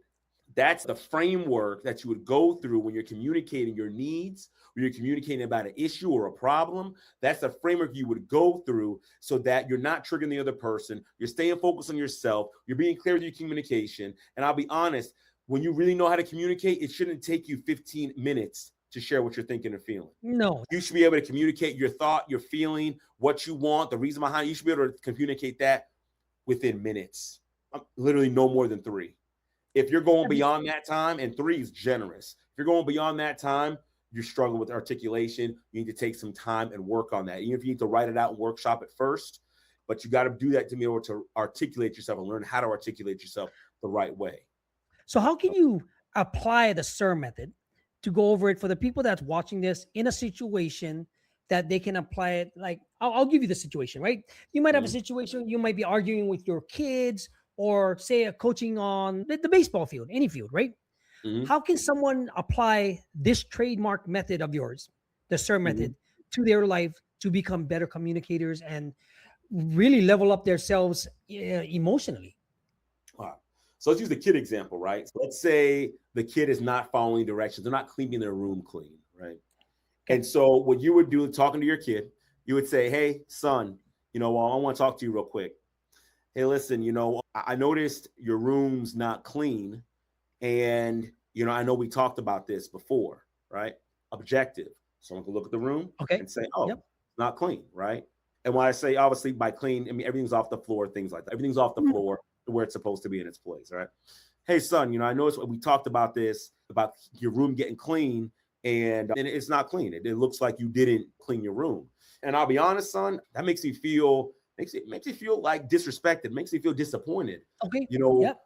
That's the framework that you would go through when you're communicating your needs, when you're communicating about an issue or a problem. That's the framework you would go through so that you're not triggering the other person. You're staying focused on yourself. You're being clear with your communication. And I'll be honest, when you really know how to communicate, it shouldn't take you 15 minutes to share what you're thinking and feeling. No. You should be able to communicate your thought, your feeling, what you want, the reason behind it. You should be able to communicate that within minutes, literally no more than 3. If you're going beyond that time, and 3 is generous. If you're going beyond that time, you're struggling with articulation. You need to take some time and work on that. Even if you need to write it out and workshop it first, but you got to do that to be able to articulate yourself and learn how to articulate yourself the right way. So how can you apply the SIR method to go over it for the people that's watching this in a situation that they can apply it? Like, I'll give you the situation, right? You might have a situation, you might be arguing with your kids, or say a coaching on the baseball field, any field, right? How can someone apply this trademark method of yours, the SIR method, to their life to become better communicators and really level up themselves emotionally? All right. So let's use the kid example, right? So let's say the kid is not following directions. They're not cleaning their room clean, right? And so what you would do talking to your kid, you would say, hey, son, I want to talk to you real quick. Hey, listen, I noticed your room's not clean. And, I know we talked about this before, right? Objective. Someone can look at the room and say, it's not clean, right? And when I say, obviously, by clean, I mean, everything's off the floor, things like that. Everything's off the floor where it's supposed to be in its place, right? Hey, son, I noticed we talked about this, about your room getting clean, and it's not clean. It looks like you didn't clean your room. And I'll be honest, son, that makes me feel like disrespected, makes me feel disappointed. Okay.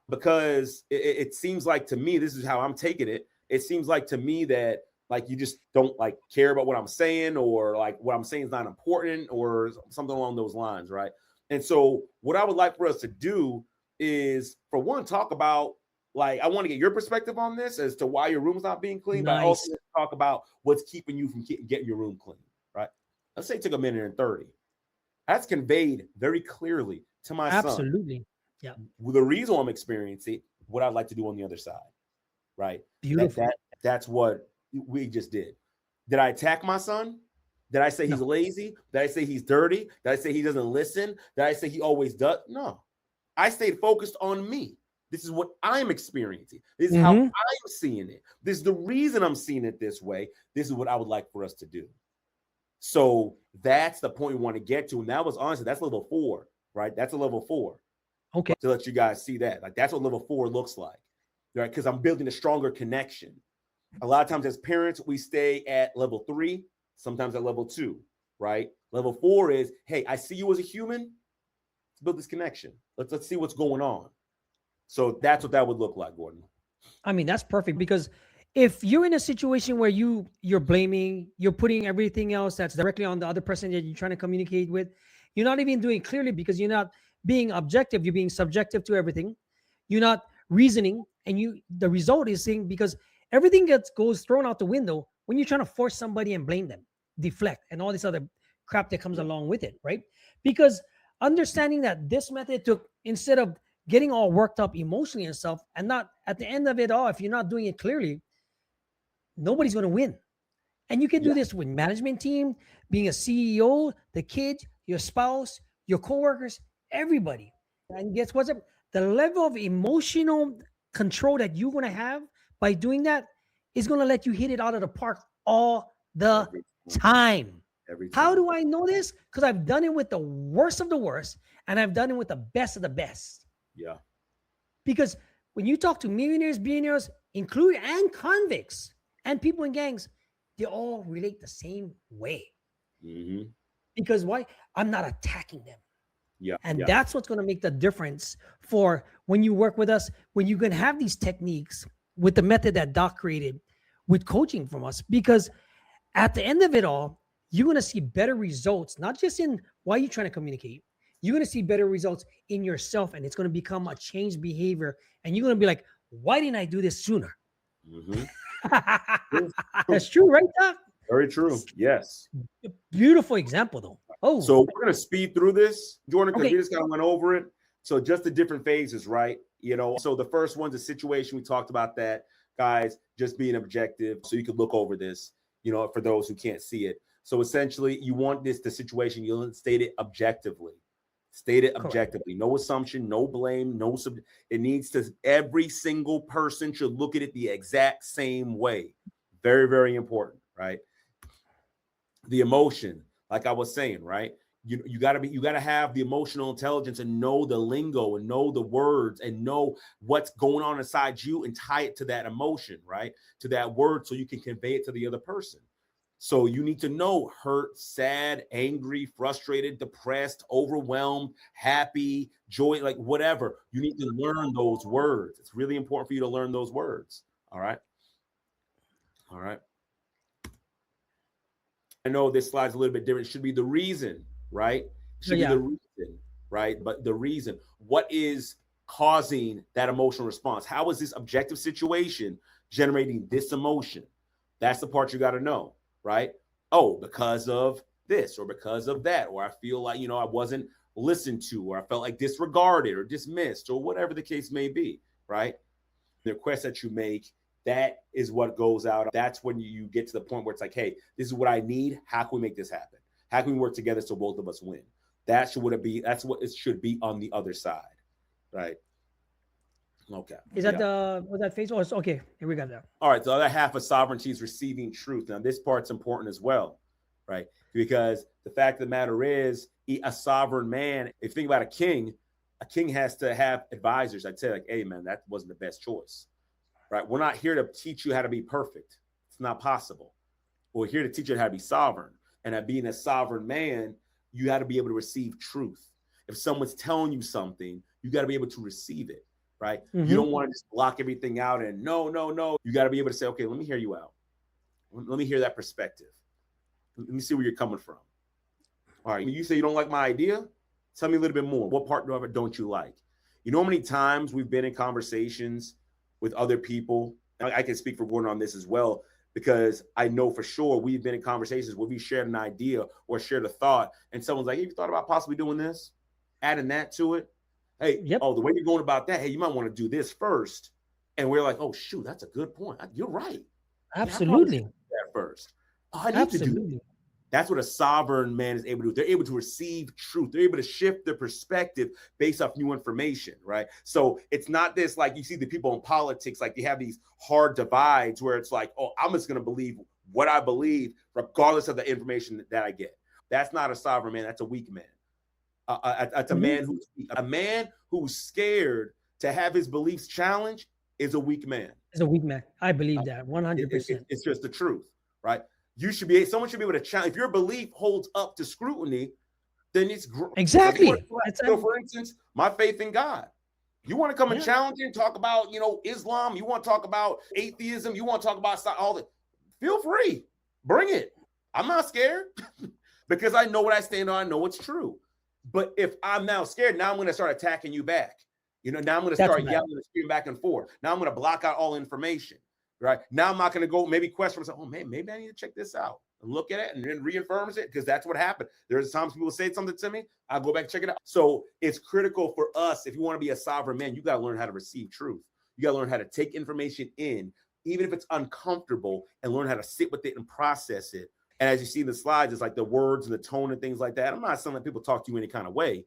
Because it seems like to me, this is how I'm taking it. It seems like to me that like you just don't like care about what I'm saying, or like what I'm saying is not important, or something along those lines, right? And so what I would like for us to do is, for one, talk about, like, I want to get your perspective on this as to why your room's not being clean, but also talk about what's keeping you from getting your room clean, right? Let's say it took a minute and 30. That's conveyed very clearly to my son. Absolutely. Yeah. The reason I'm experiencing what I'd like to do on the other side, right? Beautiful. That's what we just did. Did I attack my son? Did I say he's lazy? Did I say he's dirty? Did I say he doesn't listen? Did I say he always does? No. I stayed focused on me. This is what I'm experiencing. This is how I'm seeing it. This is the reason I'm seeing it this way. This is what I would like for us to do. So that's the point we want to get to. And that was, honestly, that's level 4, right? That's a level 4. Okay. To let you guys see that. Like, that's what level 4 looks like, right? Because I'm building a stronger connection. A lot of times as parents, we stay at level 3, sometimes at level 2, right? Level 4 is, hey, I see you as a human. build this connection. Let's see what's going on. So that's what that would look like, Gordon. I mean, that's perfect, because if you're in a situation where you're blaming, you're putting everything else that's directly on the other person that you're trying to communicate with, you're not even doing it clearly, because you're not being objective, you're being subjective to everything. You're not reasoning, and the result is saying, because everything goes thrown out the window when you're trying to force somebody and blame them, deflect, and all this other crap that comes along with it, right? Because understanding that this method took, instead of getting all worked up emotionally and stuff, and not at the end of it all, if you're not doing it clearly, nobody's going to win. And you can do this with management team, being a CEO, the kids, your spouse, your coworkers, everybody. And guess what's up? The level of emotional control that you're going to have by doing that is going to let you hit it out of the park all the time. Every time. How do I know this? Because I've done it with the worst of the worst, and I've done it with the best of the best. Yeah. Because when you talk to millionaires, billionaires, including and convicts and people in gangs, they all relate the same way. Mm-hmm. Because why? I'm not attacking them. Yeah. And that's what's going to make the difference for when you work with us, when you can have these techniques with the method that Doc created with coaching from us. Because at the end of it all, you're going to see better results, not just in why you're trying to communicate. You're going to see better results in yourself, and it's going to become a changed behavior. And you're going to be like, why didn't I do this sooner? Mm-hmm. That's true, right, Doc? Very true. Yes. Beautiful example, though. Oh, so we're going to speed through this, Jordan, because Okay. we just kind of went over it. So just the different phases, right? You know, so the first one's a situation. We talked about that, guys, just being objective. So you could look over this, you know, for those who can't see it. So essentially, you want the situation, you'll state it objectively. State it objectively. No assumption, no blame, it needs to, every single person should look at it the exact same way. Very, very important, right? The emotion, like I was saying, right? You gotta have the emotional intelligence and know the lingo and know the words and know what's going on inside you and tie it to that emotion, right? To that word, so you can convey it to the other person. So you need to know hurt, sad, angry, frustrated, depressed, overwhelmed, happy, joy, like whatever. You need to learn those words. It's really important for you to learn those words. All right. All right. I know this slide's a little bit different. It should be the reason, right? It should be the reason, right? But the reason, what is causing that emotional response? How is this objective situation generating this emotion? That's the part you got to know, right? Oh, because of this or because of that, or I feel like, you know, I wasn't listened to, or I felt like disregarded or dismissed, or whatever the case may be, right? The request that you make, that is what goes out. That's when you get to the point where it's like, hey, this is what I need. How can we make this happen? How can we work together so both of us win? That's what it should be on the other side, right? Okay. Is that was that phase? Oh, okay. Here we got that. All right. The other half of sovereignty is receiving truth. Now, this part's important as well, right? Because the fact of the matter is, a sovereign man, if you think about a king has to have advisors. I'd say, like, hey, man, that wasn't the best choice, right? We're not here to teach you how to be perfect. It's not possible. We're here to teach you how to be sovereign. And at being a sovereign man, you got to be able to receive truth. If someone's telling you something, you got to be able to receive it, right? Mm-hmm. You don't want to just block everything out and no. You got to be able to say, okay, let me hear you out. Let me hear that perspective. Let me see where you're coming from. All right. You say you don't like my idea? Tell me a little bit more. What part of it don't you like? You know how many times we've been in conversations with other people? I can speak for Gordon on this as well, because I know for sure we've been in conversations where we shared an idea or shared a thought, and someone's like, hey, you thought about possibly doing this? Adding that to it? Hey, oh, the way you're going about that, hey, you might want to do this first. And we're like, oh, shoot, that's a good point. You're right. Absolutely. That first. Oh, I need to do that. That's what a sovereign man is able to do. They're able to receive truth. They're able to shift their perspective based off new information, right? So it's not this, like you see the people in politics, like they have these hard divides where it's like, oh, I'm just going to believe what I believe regardless of the information that I get. That's not a sovereign man. That's a weak man. That's a man who's scared to have his beliefs challenged is a weak man. Is a weak man. I believe that 100%. It's just the truth, right? Someone should be able to challenge. If your belief holds up to scrutiny, then it's exactly. So for instance, my faith in God. You want to come and challenge it and talk about, Islam. You want to talk about atheism. You want to talk about all that. Feel free. Bring it. I'm not scared because I know what I stand on. I know it's true. But if I'm now scared, now I'm going to start attacking you back. Now I'm going to start yelling and screaming back and forth. Now I'm going to block out all information. Right now, I'm not going to go maybe question myself. Oh man, maybe I need to check this out and look at it and then reaffirms it, because that's what happened. There's times people say something to me, I'll go back and check it out. So it's critical for us, if you want to be a sovereign man, you got to learn how to receive truth. You got to learn how to take information in, even if it's uncomfortable, and learn how to sit with it and process it. And as you see in the slides, it's like the words and the tone and things like that. I'm not saying that people talk to you any kind of way.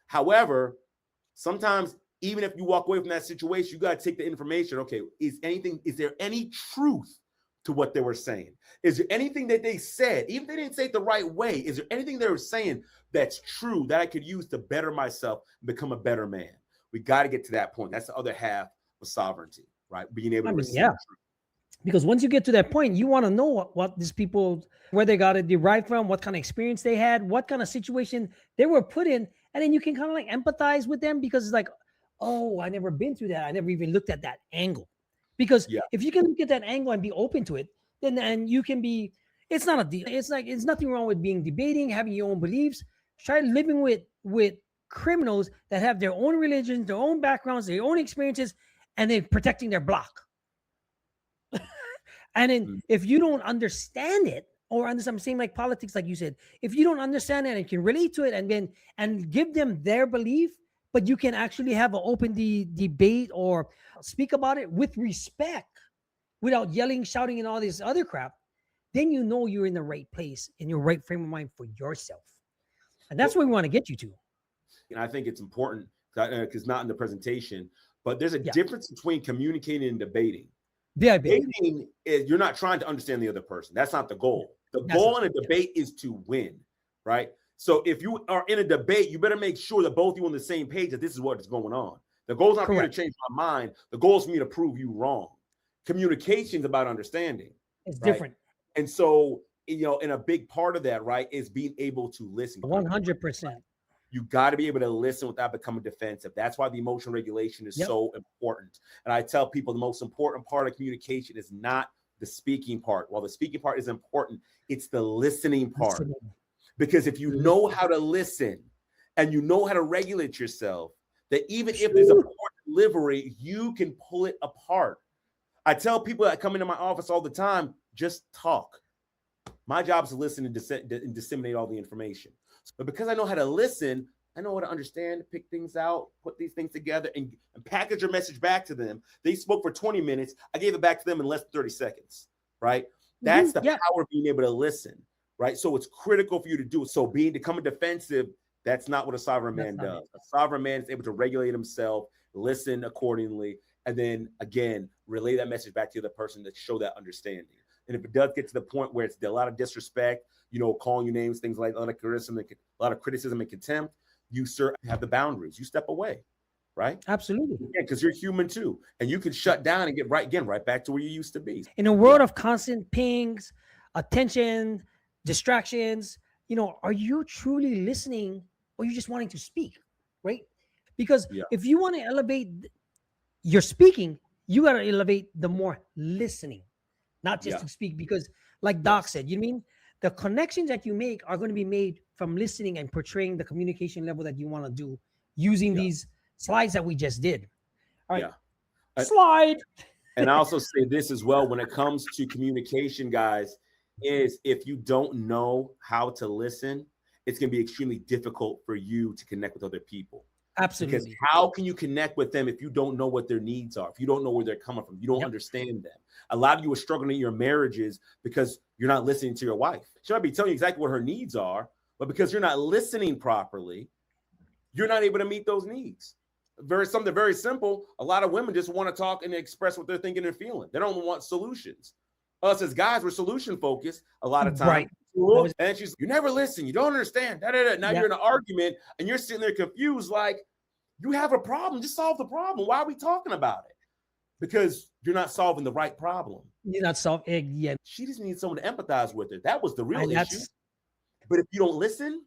However, sometimes even if you walk away from that situation, you got to take the information. Okay, is there any truth to what they were saying? Is there anything that they said, even if they didn't say it the right way, is there anything they were saying that's true that I could use to better myself and become a better man? We got to get to that point. That's the other half of sovereignty, right? Being able to receive truth. Because once you get to that point, you want to know what these people, where they got it derived from, what kind of experience they had, what kind of situation they were put in. And then you can kind of like empathize with them, because it's like, oh, I never been through that. I never even looked at that angle. Because if you can look at that angle and be open to it, then you can be, it's not a deal. It's nothing wrong with being debating, having your own beliefs. Try living with criminals that have their own religions, their own backgrounds, their own experiences, and then protecting their block. And then if you don't understand it, or understand, I'm saying like politics, like you said, if you don't understand it and can relate to it, and give them their belief, but you can actually have an open debate or speak about it with respect without yelling, shouting, and all this other crap, then you know you're in the right place, in your right frame of mind for yourself. And that's where we want to get you to. And I think it's important, because not in the presentation, but there's a difference between communicating and debating. Debating is, you're not trying to understand the other person. That's not the goal. The goal in a debate is to win, right? So if you are in a debate, you better make sure that both of you on the same page, that this is what is going on. The goal is not for me to change my mind. The goal is for me to prove you wrong. Communication is about understanding. It's different. And so, and a big part of that, right, is being able to listen. 100%. You got to be able to listen without becoming defensive. That's why the emotional regulation is so important. And I tell people the most important part of communication is not the speaking part. While the speaking part is important, it's the listening part. Because if you know how to listen and you know how to regulate yourself, that even if there's a poor delivery, you can pull it apart. I tell people that come into my office all the time, just talk. My job is to listen and disseminate all the information. But because I know how to listen, I know how to understand, pick things out, put these things together, and package your message back to them. They spoke for 20 minutes. I gave it back to them in less than 30 seconds, right? That's the power of being able to listen, right? So it's critical for you to do it. So becoming defensive, that's not what a sovereign man does. A sovereign man is able to regulate himself, listen accordingly, and then, again, relay that message back to the other person to show that understanding. And if it does get to the point where it's a lot of disrespect, calling you names, things like a lot of criticism and contempt, you, sir, have the boundaries. You step away, right? Absolutely. Yeah, because you're human too. And you can shut down and get right back to where you used to be. In a world of constant pings, attention, distractions, are you truly listening, or are you just wanting to speak, right? Because if you want to elevate your speaking, you got to elevate the more listening, not just to speak. Because like Doc said, you know what I mean? The connections that you make are going to be made from listening and portraying the communication level that you want to do using these slides that we just did. All right. Slide. And I also say this as well, when it comes to communication, guys, is if you don't know how to listen, it's going to be extremely difficult for you to connect with other people. Absolutely. Because how can you connect with them if you don't know what their needs are? If you don't know where they're coming from, you don't understand them. A lot of you are struggling in your marriages because you're not listening to your wife. She might be telling you exactly what her needs are, but because you're not listening properly, you're not able to meet those needs. Something very simple. A lot of women just want to talk and express what they're thinking and feeling. They don't want solutions. Us as guys, we're solution focused a lot of times. Right. And she's, you never listen. You don't understand. Now you're in an argument and you're sitting there confused, like, you have a problem. Just solve the problem. Why are we talking about it? Because you're not solving the right problem. You're not solving. Yeah. She just needs someone to empathize with her. That was the real issue. But if you don't listen,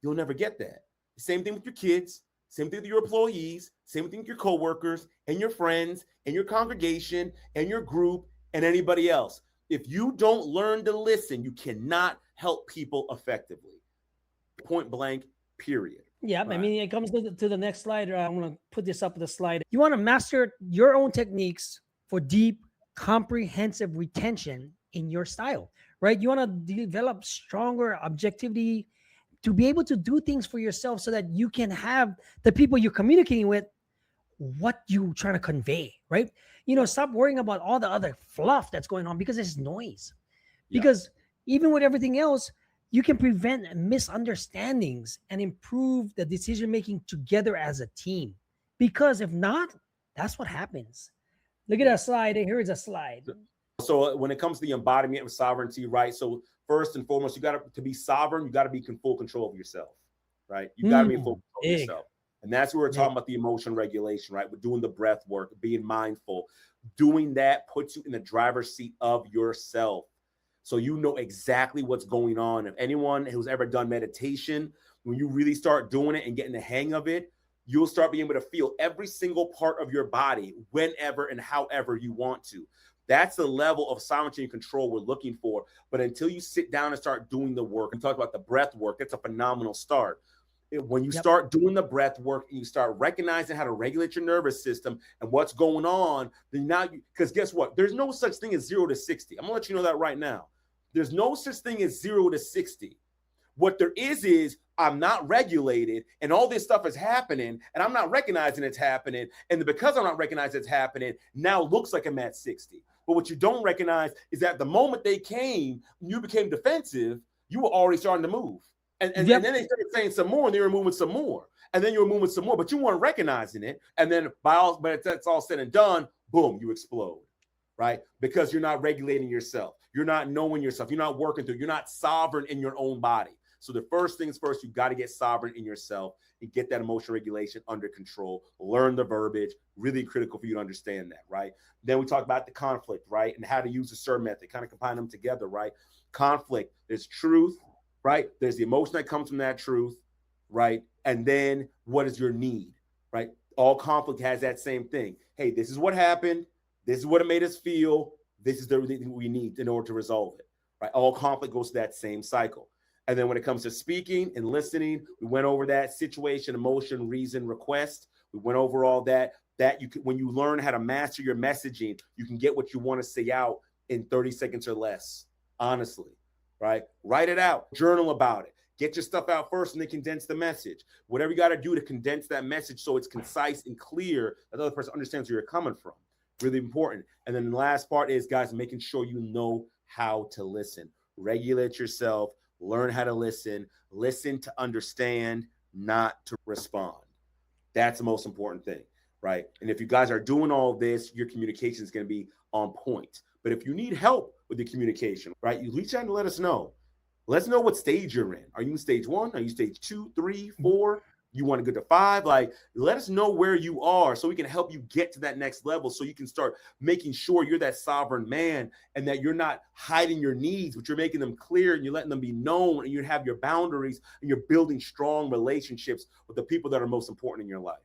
you'll never get that. Same thing with your kids, same thing with your employees, same thing with your coworkers and your friends and your congregation and your group and anybody else. If you don't learn to listen, you cannot help people effectively. Point blank, period. Yeah, Right. I mean, it comes to the next slide. I want to put this up with the slide. You want to master your own techniques for deep, comprehensive retention in your style, right? You want to develop stronger objectivity to be able to do things for yourself so that you can have the people you're communicating with what you trying to convey, right? Stop worrying about all the other fluff that's going on because it's noise. Because even with everything else, you can prevent misunderstandings and improve the decision making together as a team. Because if not, that's what happens. Look at that slide. Here is a slide. So when it comes to the embodiment of sovereignty, right? So first and foremost, you got to be sovereign. You got to be in full control of yourself, right? You got to be in full control of yourself. And that's what we're talking about, the emotion regulation, right? We're doing the breath work, being mindful. Doing that puts you in the driver's seat of yourself. So you know exactly what's going on. If anyone who's ever done meditation, when you really start doing it and getting the hang of it, you'll start being able to feel every single part of your body whenever and however you want to. That's the level of sovereignty and control we're looking for. But until you sit down and start doing the work and talk about the breath work, that's a phenomenal start. When you start doing the breath work and you start recognizing how to regulate your nervous system and what's going on, then now because guess what? There's no such thing as 0 to 60. I'm gonna let you know that right now. There's no such thing as 0 to 60. What there is I'm not regulated and all this stuff is happening and I'm not recognizing it's happening. And because I'm not recognizing it's happening, now it looks like I'm at 60. But what you don't recognize is that the moment they came, you became defensive, you were already starting to move. And then they started saying some more and they were moving some more. And then you were moving some more, but you weren't recognizing it. And then but it's all said and done, boom, you explode, right? Because you're not regulating yourself. You're not knowing yourself. You're not working through. You're not sovereign in your own body. So the first things first, you got to get sovereign in yourself and get that emotional regulation under control. Learn the verbiage, really critical for you to understand that, right? Then we talk about the conflict, right? And how to use the SIR method, kind of combine them together, right? Conflict, there's truth, right? There's the emotion that comes from that truth, right? And then what is your need, right? All conflict has that same thing. Hey, this is what happened. This is what it made us feel. This is everything we need in order to resolve it, right? All conflict goes to that same cycle. And then when it comes to speaking and listening, we went over that situation, emotion, reason, request. We went over all that. That you can, when you learn how to master your messaging, you can get what you want to say out in 30 seconds or less, honestly, right? Write it out, journal about it. Get your stuff out first and then condense the message. Whatever you got to do to condense that message so it's concise and clear, that the other person understands where you're coming from. Really important. And then the last part is, guys, making sure you know how to listen. Regulate yourself. Learn how to listen to understand, not to respond. That's the most important thing, right? And if you guys are doing all this, your communication is going to be on point. But if you need help with the communication, right, you reach out and let us know. Let us know what stage you're in. Are you in stage 1? Are you stage 2, 3, 4? You want to go to 5? Like, let us know where you are so we can help you get to that next level so you can start making sure you're that sovereign man and that you're not hiding your needs, but you're making them clear and you're letting them be known and you have your boundaries and you're building strong relationships with the people that are most important in your life.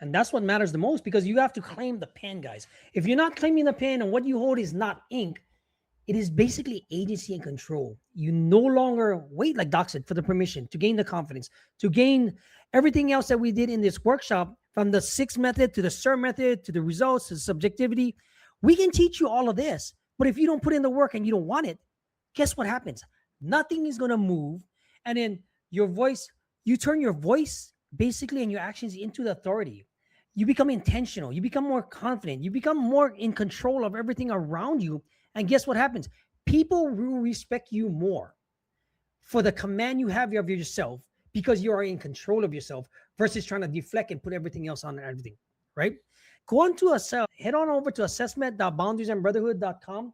And that's what matters the most, because you have to claim the pen, guys. If you're not claiming the pen and what you hold is not ink, it is basically agency and control. You no longer wait, like Doc said, for the permission, to gain the confidence, to gain everything else that we did in this workshop, from the 6 method to the SIR method, to the results, to subjectivity. We can teach you all of this, but if you don't put in the work and you don't want it, guess what happens? Nothing is going to move. And then your voice, you turn your voice basically and your actions into the authority. You become intentional. You become more confident. You become more in control of everything around you. And guess what happens? People will respect you more for the command you have of yourself, because you are in control of yourself, versus trying to deflect and put everything else on everything, right? Go on to head on over to assessment.boundariesandbrotherhood.com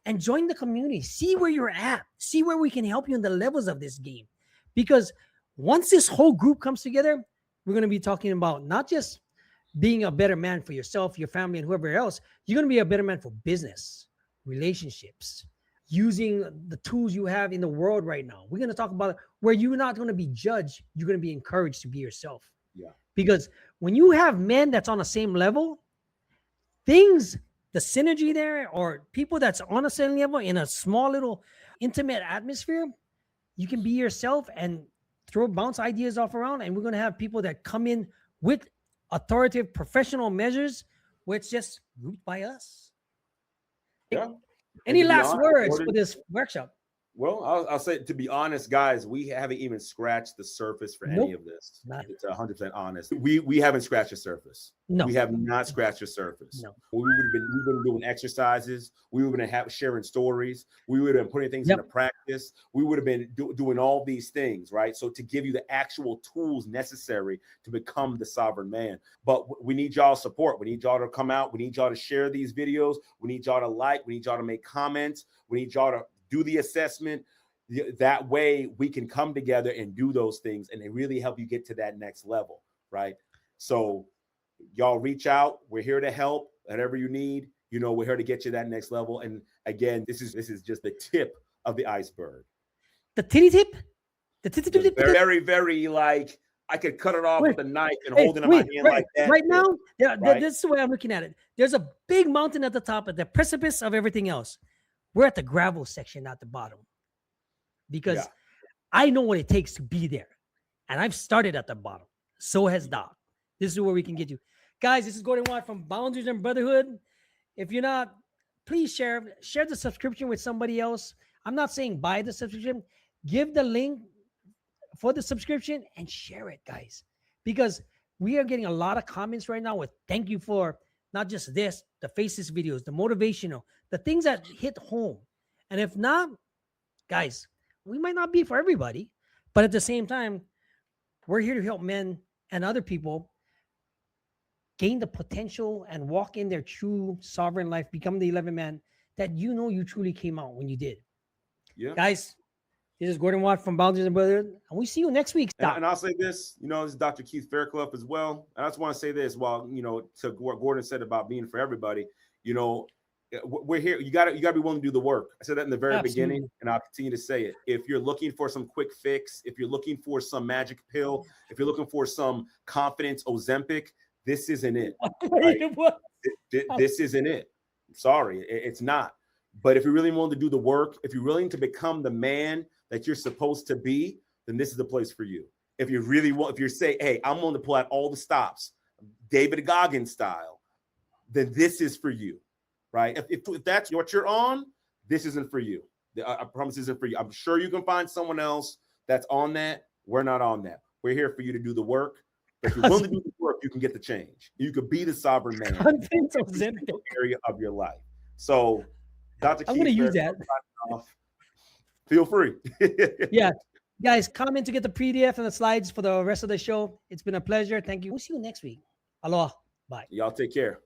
and join the community. See where you're at. See where we can help you in the levels of this game. Because once this whole group comes together, we're going to be talking about not just being a better man for yourself, your family, and whoever else. You're going to be a better man for business, relationships, using the tools you have in the world right now. We're going to talk about where you're not going to be judged. You're going to be encouraged to be yourself. Yeah. Because when you have men that's on the same level, things, the synergy there, or people that's on the same level in a small little intimate atmosphere, you can be yourself and bounce ideas off around. And we're going to have people that come in with authoritative professional measures, where it's just grouped by us. Yeah. Any last words for this workshop? Well, I'll say, to be honest, guys, we haven't even scratched the surface for any of this. It's 100% honest. We haven't scratched the surface. No, we have not scratched the surface. No. We've been doing exercises. We would have been sharing stories. We would have been putting things into practice. We would have been doing all these things, right? So to give you the actual tools necessary to become the sovereign man. But we need y'all support. We need y'all to come out. We need y'all to share these videos. We need y'all to like. We need y'all to make comments. We need y'all to do the assessment. That way we can come together and do those things, and they really help you get to that next level, right? So y'all reach out. We're here to help. Whatever you need, we're here to get you that next level. And again, this is just the tip of the iceberg. The titty tip? The titty tip? Very, very, like, I could cut it off with a knife and hold it in my hand like that. Right now, this is the way I'm looking at it. There's a big mountain at the top, at the precipice of everything else. We're at the gravel section at the bottom, because I know what it takes to be there. And I've started at the bottom. So has Doc. This is where we can get you. Guys, this is Gordon Watt from Boundaries and Brotherhood. If you're not, please share the subscription with somebody else. I'm not saying buy the subscription. Give the link for the subscription and share it, guys. Because we are getting a lot of comments right now with thank you for not just this, the faces videos, the motivational, the things that hit home. And if not, guys, we might not be for everybody, but at the same time, we're here to help men and other people gain the potential and walk in their true sovereign life, become the 11th man that you truly came out when you did. Yeah. Guys, this is Gordon Watt from Boundaries and Brotherhood, and we see you next week. And I'll say this, this is Dr. Keith Fairclough as well. And I just want to say this, while, to what Gordon said about being for everybody, we're here. You got to be willing to do the work. I said that in the very beginning, and I'll continue to say it. If you're looking for some quick fix, if you're looking for some magic pill, if you're looking for some confidence Ozempic, this isn't it. Right? This isn't it. I'm sorry, it's not. But if you're really willing to do the work, if you're willing to become the man that you're supposed to be, then this is the place for you. If you really want, if you say, hey, I'm willing to pull out all the stops, David Goggins style, then this is for you, right? If that's what you're on, this isn't for you. I promise this isn't for you. I'm sure you can find someone else that's on that. We're not on that. We're here for you to do the work. But if you're willing to do the work, you can get the change. You could be the sovereign man in the area of your life. So, Dr. I'm going to use that. Feel free. Yeah. Guys, comment to get the PDF and the slides for the rest of the show. It's been a pleasure. Thank you. We'll see you next week. Aloha. Bye. Y'all take care.